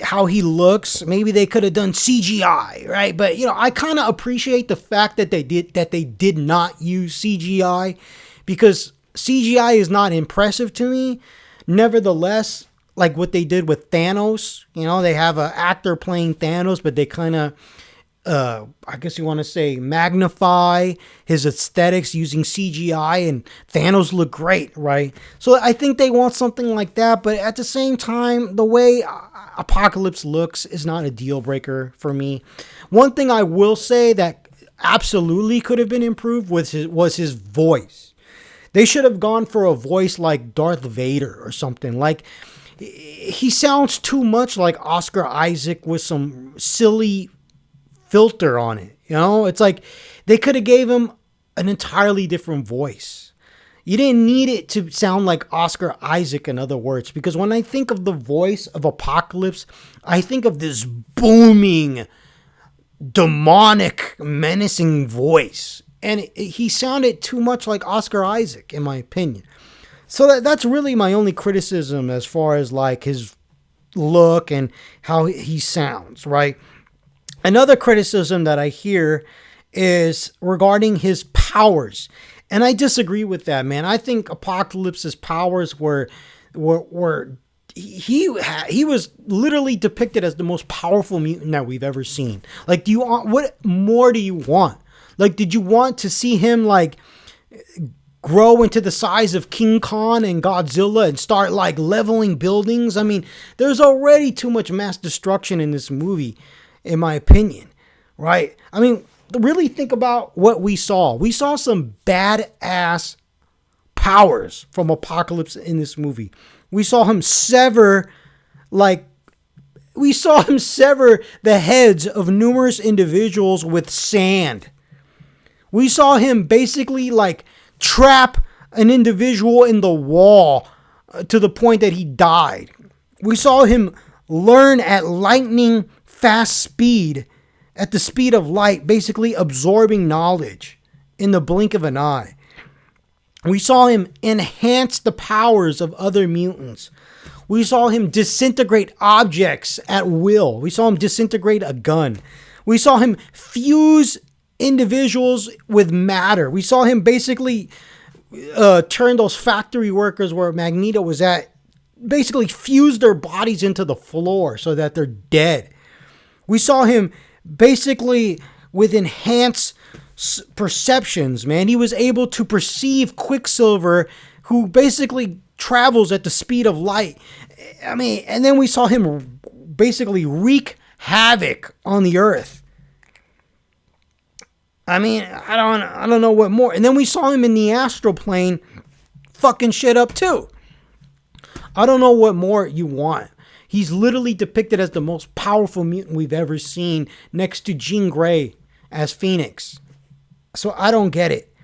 how he looks. Maybe they could have done CGI, right? But, I kind of appreciate the fact that they did not use CGI, because CGI is not impressive to me. Nevertheless, like what they did with Thanos, they have an actor playing Thanos, but they kind of I guess you want to say magnify his aesthetics using CGI, and Thanos look great, right? So I think they want something like that, but at the same time, the way Apocalypse looks is not a deal breaker for me. One thing I will say that absolutely could have been improved was his voice. They should have gone for a voice like Darth Vader or something. He sounds too much like Oscar Isaac with some silly filter on it. It's like they could have gave him an entirely different voice. You didn't need it to sound like Oscar Isaac, in other words, because when I think of the voice of Apocalypse, I think of this booming, demonic, menacing voice. And he sounded too much like Oscar Isaac, in my opinion. So that's really my only criticism as far as like his look and how he sounds, right? Another criticism that I hear is regarding his powers. And I disagree with that, man. I think Apocalypse's powers were he was literally depicted as the most powerful mutant that we've ever seen. Like, what more do you want? Like, did you want to see him like grow into the size of King Kong and Godzilla and start like leveling buildings? I mean, there's already too much mass destruction in this movie, in my opinion, right? I mean, really think about what we saw. We saw some badass powers from Apocalypse in this movie. We saw him sever the heads of numerous individuals with sand. We saw him basically like trap an individual in the wall to the point that he died. We saw him learn at lightning fast speed, at the speed of light, basically absorbing knowledge in the blink of an eye. We saw him enhance the powers of other mutants. We saw him disintegrate objects at will. We saw him disintegrate a gun. We saw him fuse individuals with matter. We saw him basically turn those factory workers where Magneto was at, basically fuse their bodies into the floor so that they're dead. We saw him basically with enhanced perceptions, man. He was able to perceive Quicksilver, who basically travels at the speed of light. I mean, and then we saw him basically wreak havoc on the Earth. I mean, I don't know what more. And then we saw him in the astral plane fucking shit up too. I don't know what more you want. He's literally depicted as the most powerful mutant we've ever seen, next to Jean Grey as Phoenix. So I don't get it.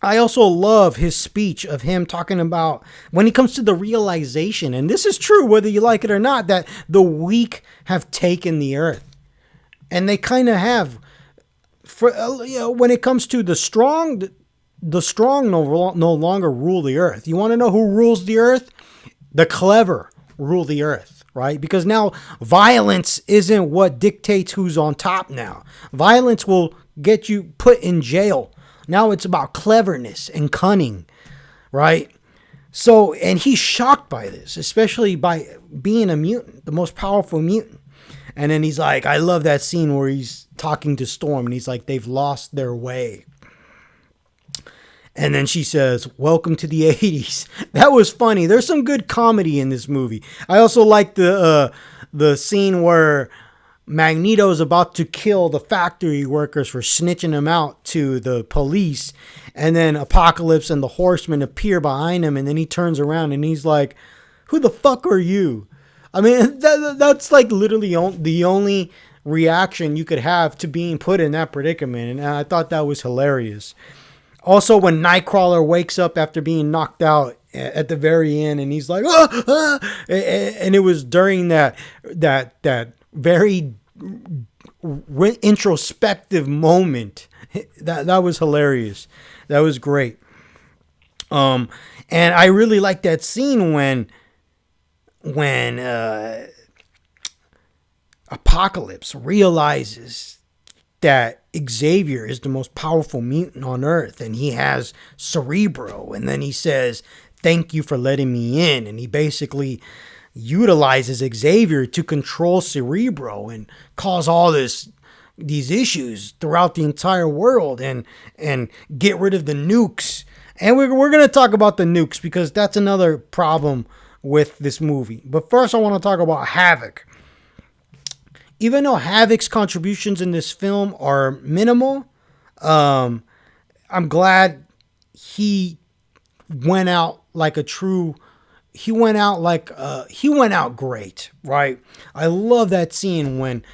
I also love his speech of him talking about when it comes to the realization, and this is true whether you like it or not, that the weak have taken the earth. And they kind of have. When it comes to the strong no longer rule the earth. You want to know who rules the earth? The clever rule the earth, right? Because now violence isn't what dictates who's on top now. Violence will get you put in jail. Now it's about cleverness and cunning, right? So, and he's shocked by this, especially by being a mutant, the most powerful mutant. And then he's like, I love that scene where he's talking to Storm and he's like, they've lost their way. And then she says, welcome to the 80s. That was funny. There's some good comedy in this movie. I also like the scene where Magneto's about to kill the factory workers for snitching him out to the police. And then Apocalypse and the Horsemen appear behind him. And then he turns around and he's like, who the fuck are you? I mean, that's like literally the only reaction you could have to being put in that predicament. And I thought that was hilarious. Also, when Nightcrawler wakes up after being knocked out at the very end, and he's like, ah, ah, and it was during that very introspective moment. That was hilarious. That was great. And I really like that scene when Apocalypse realizes that Xavier is the most powerful mutant on Earth, and he has Cerebro, and then he says, thank you for letting me in, and he basically utilizes Xavier to control Cerebro and cause all these issues throughout the entire world, and get rid of the nukes. And we're going to talk about the nukes because that's another problem with this movie. But first I want to talk about Havoc. Even though Havoc's contributions in this film are minimal, I'm glad he went out like a true. He went out great, right? I love that scene when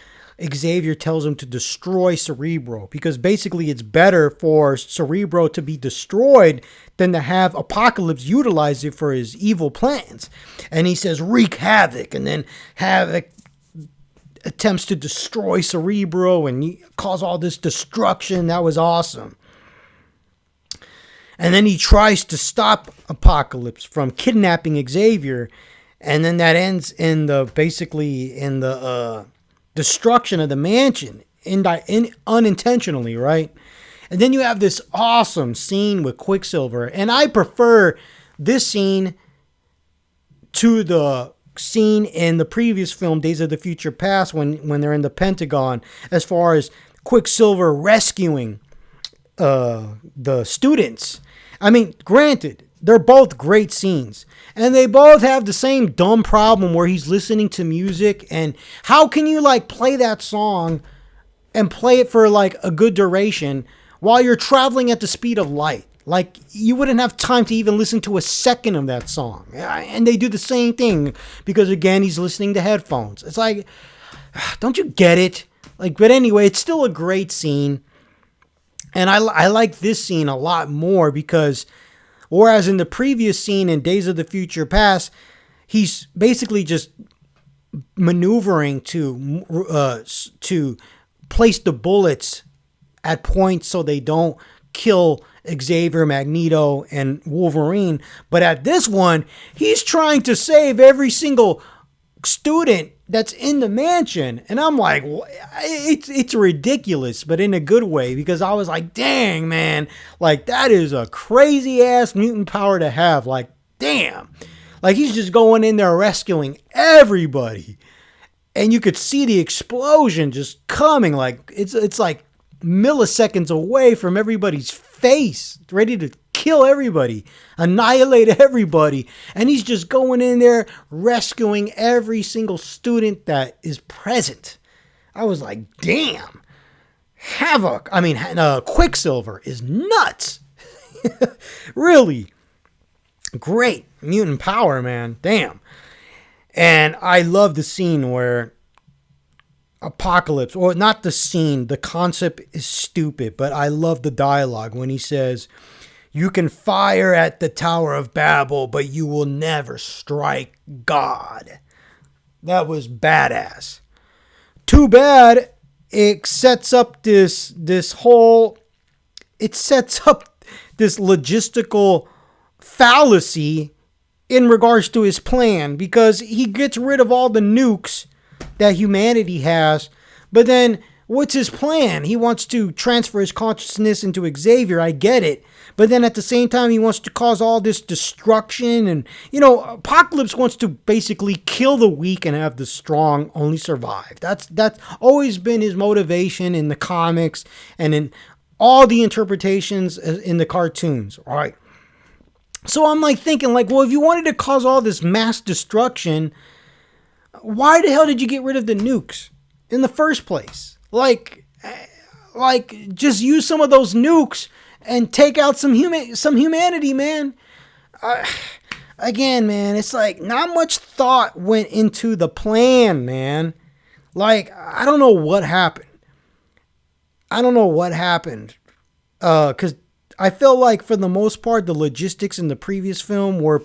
Xavier tells him to destroy Cerebro, because basically it's better for Cerebro to be destroyed than to have Apocalypse utilize it for his evil plans. And he says, wreak havoc, and then Havoc attempts to destroy Cerebro and cause all this destruction. That was awesome. And then he tries to stop Apocalypse from kidnapping Xavier, and then that ends in the destruction of the mansion unintentionally, right? And then you have this awesome scene with Quicksilver, and I prefer this scene to the scene in the previous film, Days of the Future Past, when they're in the Pentagon, as far as Quicksilver rescuing the students. I mean, granted, they're both great scenes, and they both have the same dumb problem where he's listening to music, and how can you like play that song and play it for like a good duration while you're traveling at the speed of light? Like, you wouldn't have time to even listen to a second of that song. And they do the same thing because, again, he's listening to headphones. It's like, don't you get it? Like, but anyway, it's still a great scene. And I like this scene a lot more because whereas in the previous scene in Days of the Future Past, he's basically just maneuvering to place the bullets at points so they don't kill Xavier, Magneto, and Wolverine. But at this one, he's trying to save every single student that's in the mansion. And I'm like, it's ridiculous, but in a good way, because I was like, dang, man, like that is a crazy ass mutant power to have. Like, damn. Like, he's just going in there rescuing everybody. And you could see the explosion just coming. Like, it's like milliseconds away from everybody's face, ready to kill everybody, annihilate everybody. And he's just going in there rescuing every single student that is present. I was like, damn, Quicksilver is nuts. Really great mutant power, man. Damn. And I love the scene where Apocalypse, or not the scene, the concept is stupid, but I love the dialogue when he says, you can fire at the Tower of Babel, but you will never strike God. That was badass. Too bad it sets up this logistical fallacy in regards to his plan, because he gets rid of all the nukes that humanity has, but then what's his plan? He wants to transfer his consciousness into Xavier. I get it. But then at the same time, he wants to cause all this destruction. And, Apocalypse wants to basically kill the weak and have the strong only survive. That's always been his motivation in the comics and in all the interpretations in the cartoons. All right. So I'm like thinking, like, well, if you wanted to cause all this mass destruction, why the hell did you get rid of the nukes in the first place? Like just use some of those nukes and take out some humanity, man. Again, man, it's like not much thought went into the plan, man. Like, I don't know what happened. Because I felt like for the most part, the logistics in the previous film were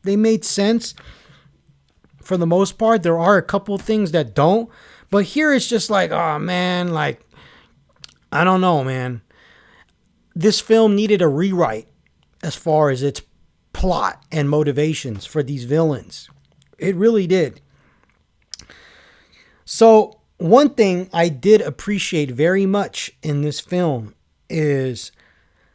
they made sense. For the most part, there are a couple things that don't. But here it's just like, oh, man, like, I don't know, man. This film needed a rewrite as far as its plot and motivations for these villains. It really did. So one thing I did appreciate very much in this film is,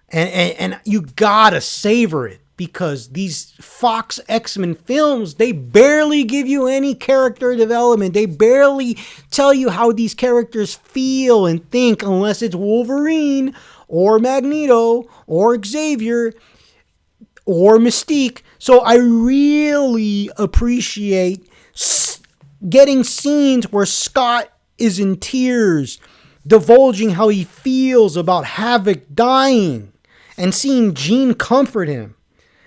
and you gotta savor it, because these Fox X-Men films, they barely give you any character development. They barely tell you how these characters feel and think unless it's Wolverine or Magneto or Xavier or Mystique. So I really appreciate getting scenes where Scott is in tears, divulging how he feels about Havoc dying, and seeing Jean comfort him.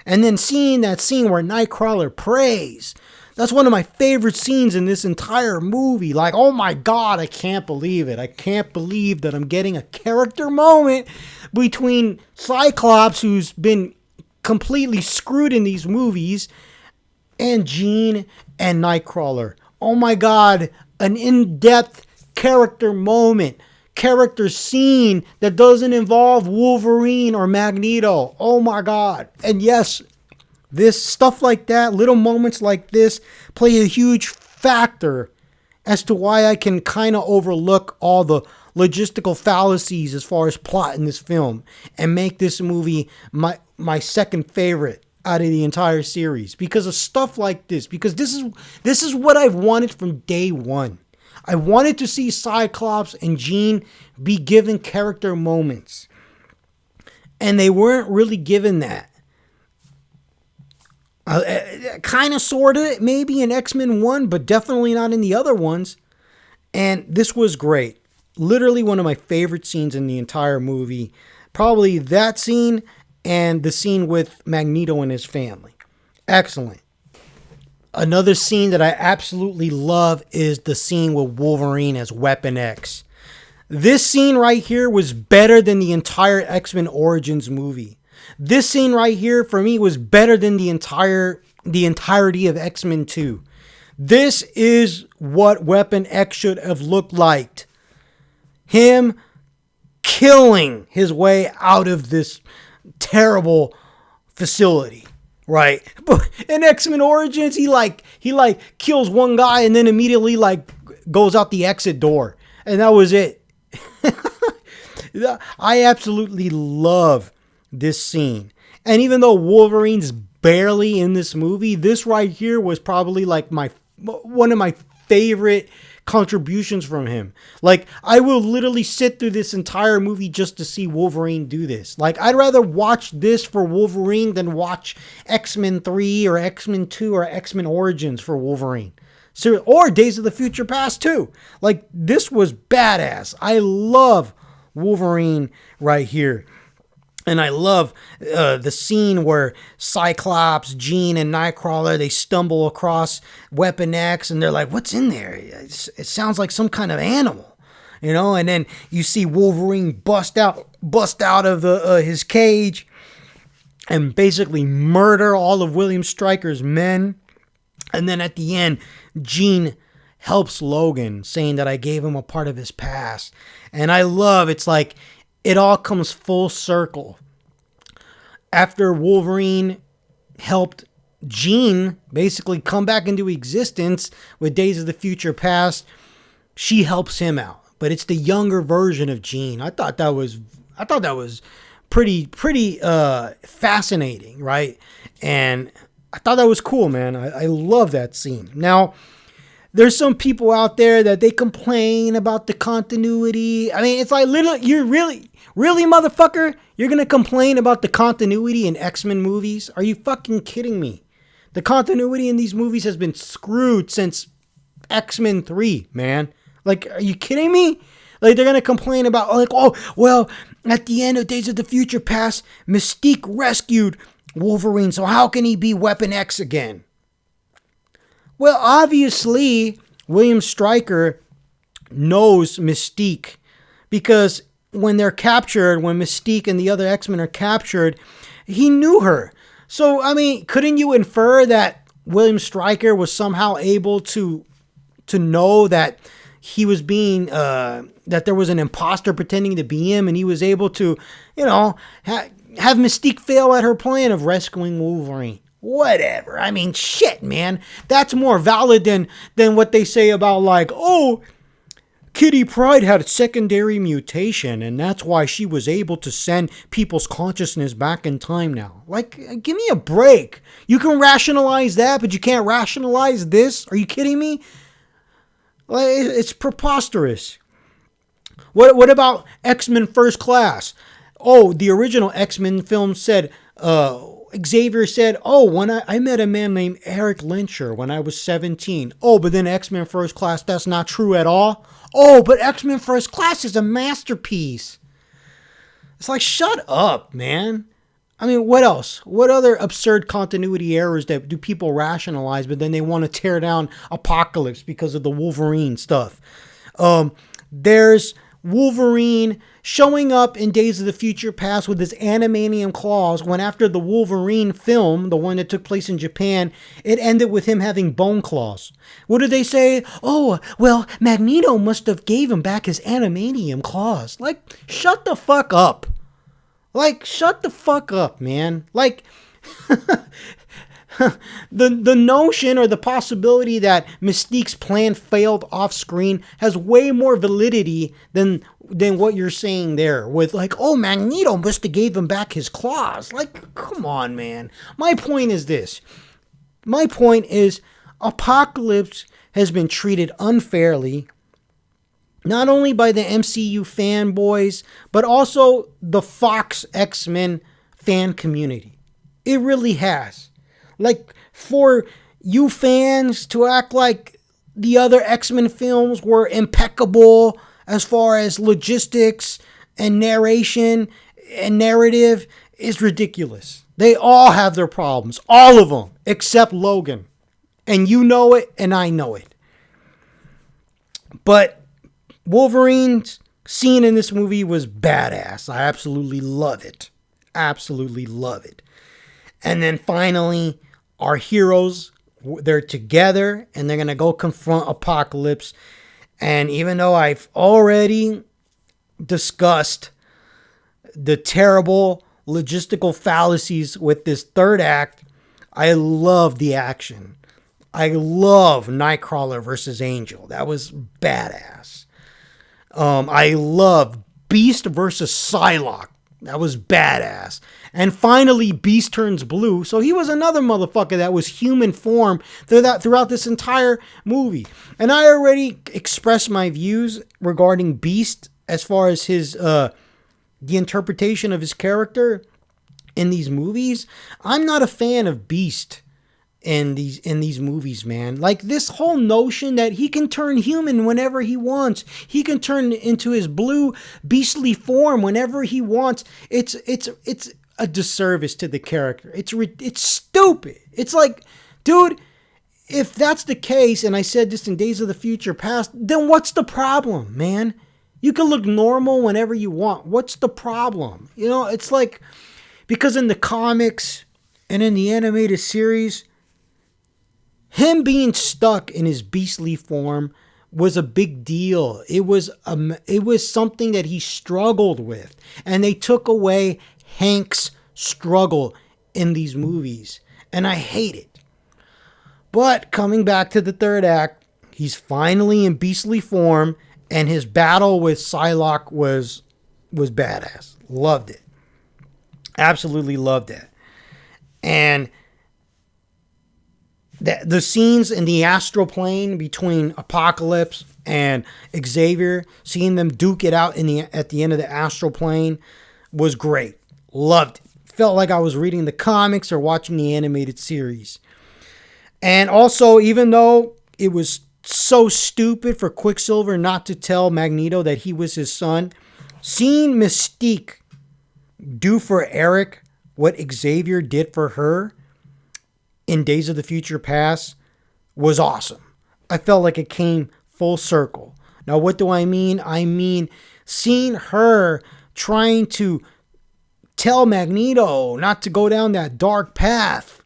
And then seeing that scene where Nightcrawler prays. That's one of my favorite scenes in this entire movie. Like, oh my God, I can't believe it. I can't believe that I'm getting a character moment between Cyclops, who's been completely screwed in these movies, and Jean and Nightcrawler. Oh my God, an in-depth character moment, character scene that doesn't involve Wolverine or Magneto. Oh my God. And yes, this stuff like that, little moments like this, play a huge factor as to why I can kind of overlook all the logistical fallacies as far as plot in this film and make this movie my second favorite out of the entire series because of stuff like this. Because this is what I've wanted from day one. I wanted to see Cyclops and Jean be given character moments, and they weren't really given that. Kind of, sort of, maybe in X-Men 1, but definitely not in the other ones. And this was great. Literally one of my favorite scenes in the entire movie. Probably that scene and the scene with Magneto and his family. Excellent. Another scene that I absolutely love is the scene with Wolverine as Weapon X. This scene right here was better than the entire X-Men Origins movie. This scene right here, for me, was better than the entirety of X-Men 2. This is what Weapon X should have looked like. Him killing his way out of this terrible facility, right? But in X-Men Origins, he kills one guy and then immediately goes out the exit door. And that was it. I absolutely love this scene. And even though Wolverine's barely in this movie, this right here was probably one of my favorite contributions from him. Like, I will literally sit through this entire movie just to see Wolverine do this. Like, I'd rather watch this for Wolverine than watch X-Men 3 or X-Men 2 or X-Men Origins for Wolverine. So, or Days of the Future Past 2. Like, this was badass. I love Wolverine right here. And I love the scene where Cyclops, Jean, and Nightcrawler, they stumble across Weapon X and they're like, what's in there? It sounds like some kind of animal, you know? And then you see Wolverine bust out of his cage and basically murder all of William Stryker's men. And then at the end, Jean helps Logan, saying that I gave him a part of his past. And I love, it's like, it all comes full circle. After Wolverine helped Jean basically come back into existence with Days of the Future Past, she helps him out. But it's the younger version of Jean. I thought that was pretty fascinating, right? And I thought that was cool, man. I love that scene. Now, there's some people out there that they complain about the continuity. I mean, it's like, literally, you're really, motherfucker? You're going to complain about the continuity in X-Men movies? Are you fucking kidding me? The continuity in these movies has been screwed since X-Men 3, man. Like, are you kidding me? Like, they're going to complain about, like, oh, well, at the end of Days of the Future Past, Mystique rescued Wolverine, so how can he be Weapon X again? Well, obviously, William Stryker knows Mystique because when they're captured, when Mystique and the other X-Men are captured, he knew her. So, I mean, couldn't you infer that William Stryker was somehow able to know that he was being, that there was an imposter pretending to be him, and he was able to, you know, have Mystique fail at her plan of rescuing Wolverine? Whatever. I mean, shit, man. That's more valid than what they say about, like, oh, Kitty Pryde had a secondary mutation, and that's why she was able to send people's consciousness back in time now. Like, give me a break. You can rationalize that, but you can't rationalize this? Are you kidding me? Like, it's preposterous. What about X-Men First Class? Oh, the original X-Men film said, Xavier said, oh, when I met a man named Eric Lyncher when I was 17. Oh, but then X-Men First Class, that's not true at all. Oh, but X-Men First Class is a masterpiece. It's like, shut up, man. I mean, what else? What other absurd continuity errors that do people rationalize, but then they want to tear down Apocalypse because of the Wolverine stuff? There's Wolverine showing up in Days of the Future Past with his adamantium claws when after the Wolverine film, the one that took place in Japan, it ended with him having bone claws. What did they say? Oh, well, Magneto must have gave him back his adamantium claws. Like, shut the fuck up. Like, shut the fuck up, man. Like, the notion or the possibility that Mystique's plan failed off screen has way more validity than what you're saying there with like, oh, Magneto must have gave him back his claws. Like, come on, man. My point is this. My point is Apocalypse has been treated unfairly, not only by the MCU fanboys, but also the Fox X-Men fan community. It really has. Like, for you fans to act like the other X-Men films were impeccable as far as logistics and narration and narrative is ridiculous. They all have their problems. All of them, except Logan. And you know it, and I know it. But Wolverine's scene in this movie was badass. I absolutely love it. Absolutely love it. And then finally, our heroes, they're together and they're going to go confront Apocalypse. And even though I've already discussed the terrible logistical fallacies with this third act, I love the action. I love Nightcrawler versus Angel. That was badass. I love Beast versus Psylocke. That was badass. And finally, Beast turns blue. So he was another motherfucker that was human form throughout this entire movie. And I already expressed my views regarding Beast as far as his the interpretation of his character in these movies. I'm not a fan of Beast in these movies, man. Like, this whole notion that he can turn human whenever he wants, he can turn into his blue beastly form whenever he wants. It's a disservice to the character. It's stupid. It's like, dude, if that's the case, and I said this in Days of the Future Past, then what's the problem, man? You can look normal whenever you want. What's the problem? You know, it's like, because in the comics and in the animated series, him being stuck in his beastly form was a big deal. It was something that he struggled with. And they took away Hank's struggle in these movies. And I hate it. But coming back to the third act, he's finally in beastly form. And his battle with Psylocke was badass. Loved it. Absolutely loved it. And the scenes in the astral plane between Apocalypse and Xavier, seeing them duke it out at the end of the astral plane was great. Loved it. Felt like I was reading the comics or watching the animated series. And also, even though it was so stupid for Quicksilver not to tell Magneto that he was his son, seeing Mystique do for Eric what Xavier did for her in Days of the Future Past was awesome. I felt like it came full circle. Now, what do I mean? I mean, seeing her trying to tell Magneto not to go down that dark path,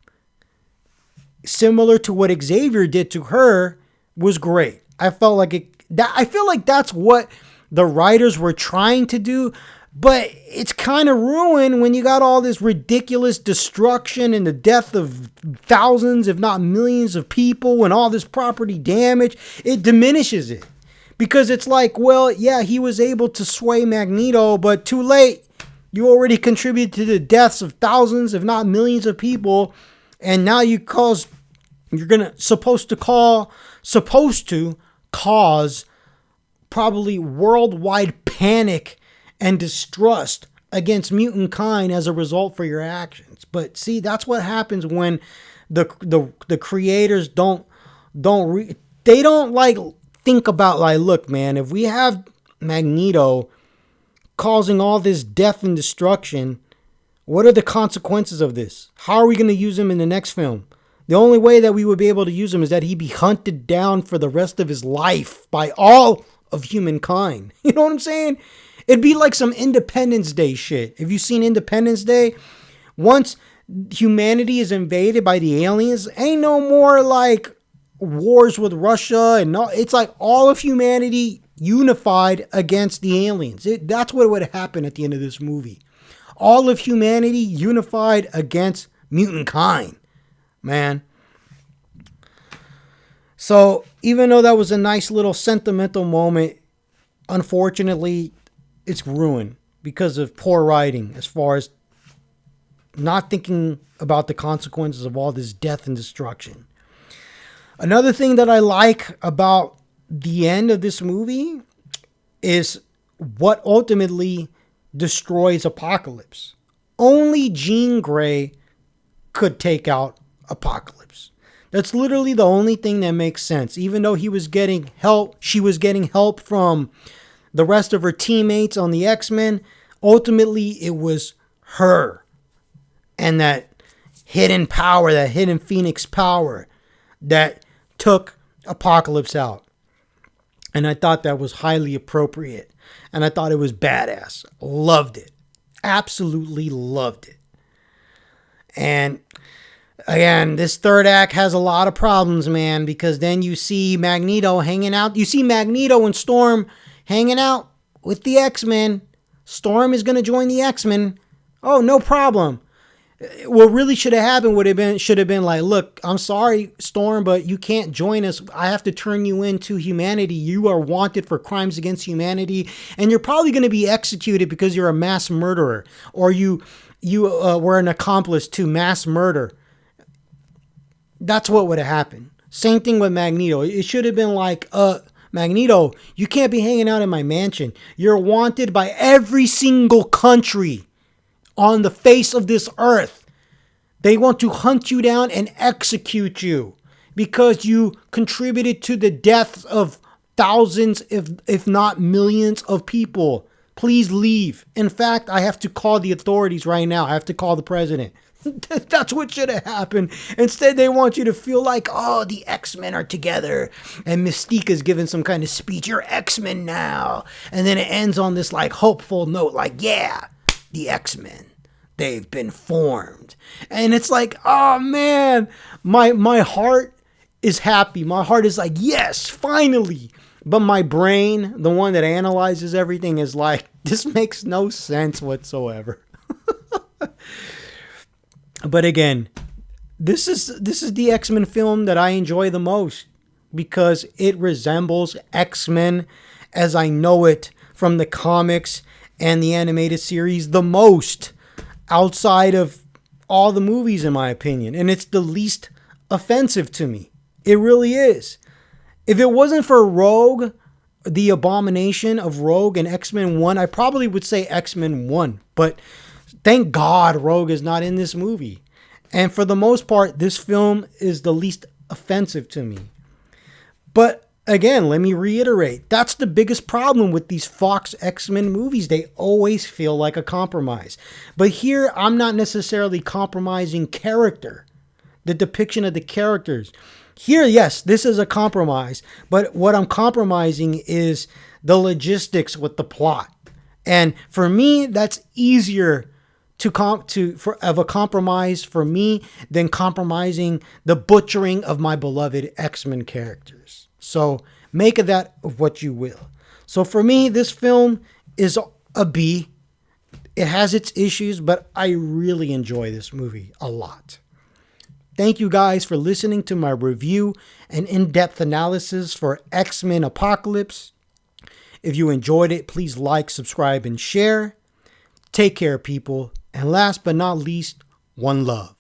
similar to what Xavier did to her, was great. I felt like I feel like that's what the writers were trying to do. But it's kind of ruined when you got all this ridiculous destruction and the death of thousands, if not millions of people and all this property damage. It diminishes it. Because it's like, well, yeah, he was able to sway Magneto, but too late. You already contributed to the deaths of thousands, if not millions of people. And now you're supposed to cause probably worldwide panic and distrust against mutant kind as a result for your actions. But see, that's what happens when the creators don't like think about, like, look, man, if we have Magneto causing all this death and destruction, What are the consequences of this? How are we going to use him in the next film? The only way that we would be able to use him is that he be hunted down for the rest of his life by all of humankind. You know what I'm saying? It'd be like some Independence Day shit. Have you seen Independence Day? Once humanity is invaded by the aliens, ain't no more like wars with Russia and no, it's like all of humanity unified against the aliens. That's what would happen at the end of this movie. All of humanity unified against mutant kind, man. So even though that was a nice little sentimental moment, unfortunately, it's ruined because of poor writing as far as not thinking about the consequences of all this death and destruction. Another thing that I like about the end of this movie is what ultimately destroys Apocalypse. Only Jean Grey could take out Apocalypse. That's literally the only thing that makes sense. Even though he was getting help, she was getting help from the rest of her teammates on the X-Men. Ultimately, it was her and that hidden power, that hidden Phoenix power that took Apocalypse out. And I thought that was highly appropriate. And I thought it was badass. Loved it. Absolutely loved it. And again, this third act has a lot of problems, man, because then you see Magneto hanging out. You see Magneto and Storm hanging out with the X-Men. Storm is going to join the X-Men. Oh, no problem. What really should have happened should have been like, look, I'm sorry, Storm, but you can't join us. I have to turn you into humanity. You are wanted for crimes against humanity, and you're probably going to be executed because you're a mass murderer, or you were an accomplice to mass murder. That's what would have happened. Same thing with Magneto. It should have been like, Magneto, you can't be hanging out in my mansion. You're wanted by every single country on the face of this earth. They want to hunt you down and execute you because you contributed to the deaths of thousands, if not millions of people. Please leave. In fact, I have to call the authorities right now. I have to call the president. That's what should have happened. Instead, they want you to feel like, oh, the X-Men are together. And Mystique is giving some kind of speech. You're X-Men now. And then it ends on this like hopeful note, like, yeah, the X-Men, they've been formed. And it's like, oh man, my heart is happy. My heart is like, yes, finally. But my brain, the one that analyzes everything, is like, this makes no sense whatsoever. But again, this is the X-Men film that I enjoy the most because it resembles X-Men as I know it from the comics and the animated series the most outside of all the movies, in my opinion. And it's the least offensive to me. It really is. If it wasn't for Rogue, the abomination of Rogue and X-Men 1, I probably would say X-Men 1. But thank God Rogue is not in this movie. And for the most part, this film is the least offensive to me. But again, let me reiterate, that's the biggest problem with these Fox X-Men movies. They always feel like a compromise. But here, I'm not necessarily compromising character, the depiction of the characters. Here, yes, this is a compromise. But what I'm compromising is the logistics with the plot. And for me, that's easier of a compromise for me than compromising the butchering of my beloved X-Men characters. So make of that of what you will. So for me, this film is a B. It has its issues, but I really enjoy this movie a lot. Thank you guys for listening to my review and in-depth analysis for X-Men Apocalypse. If you enjoyed it, please like, subscribe, and share. Take care, people. And last but not least, one love.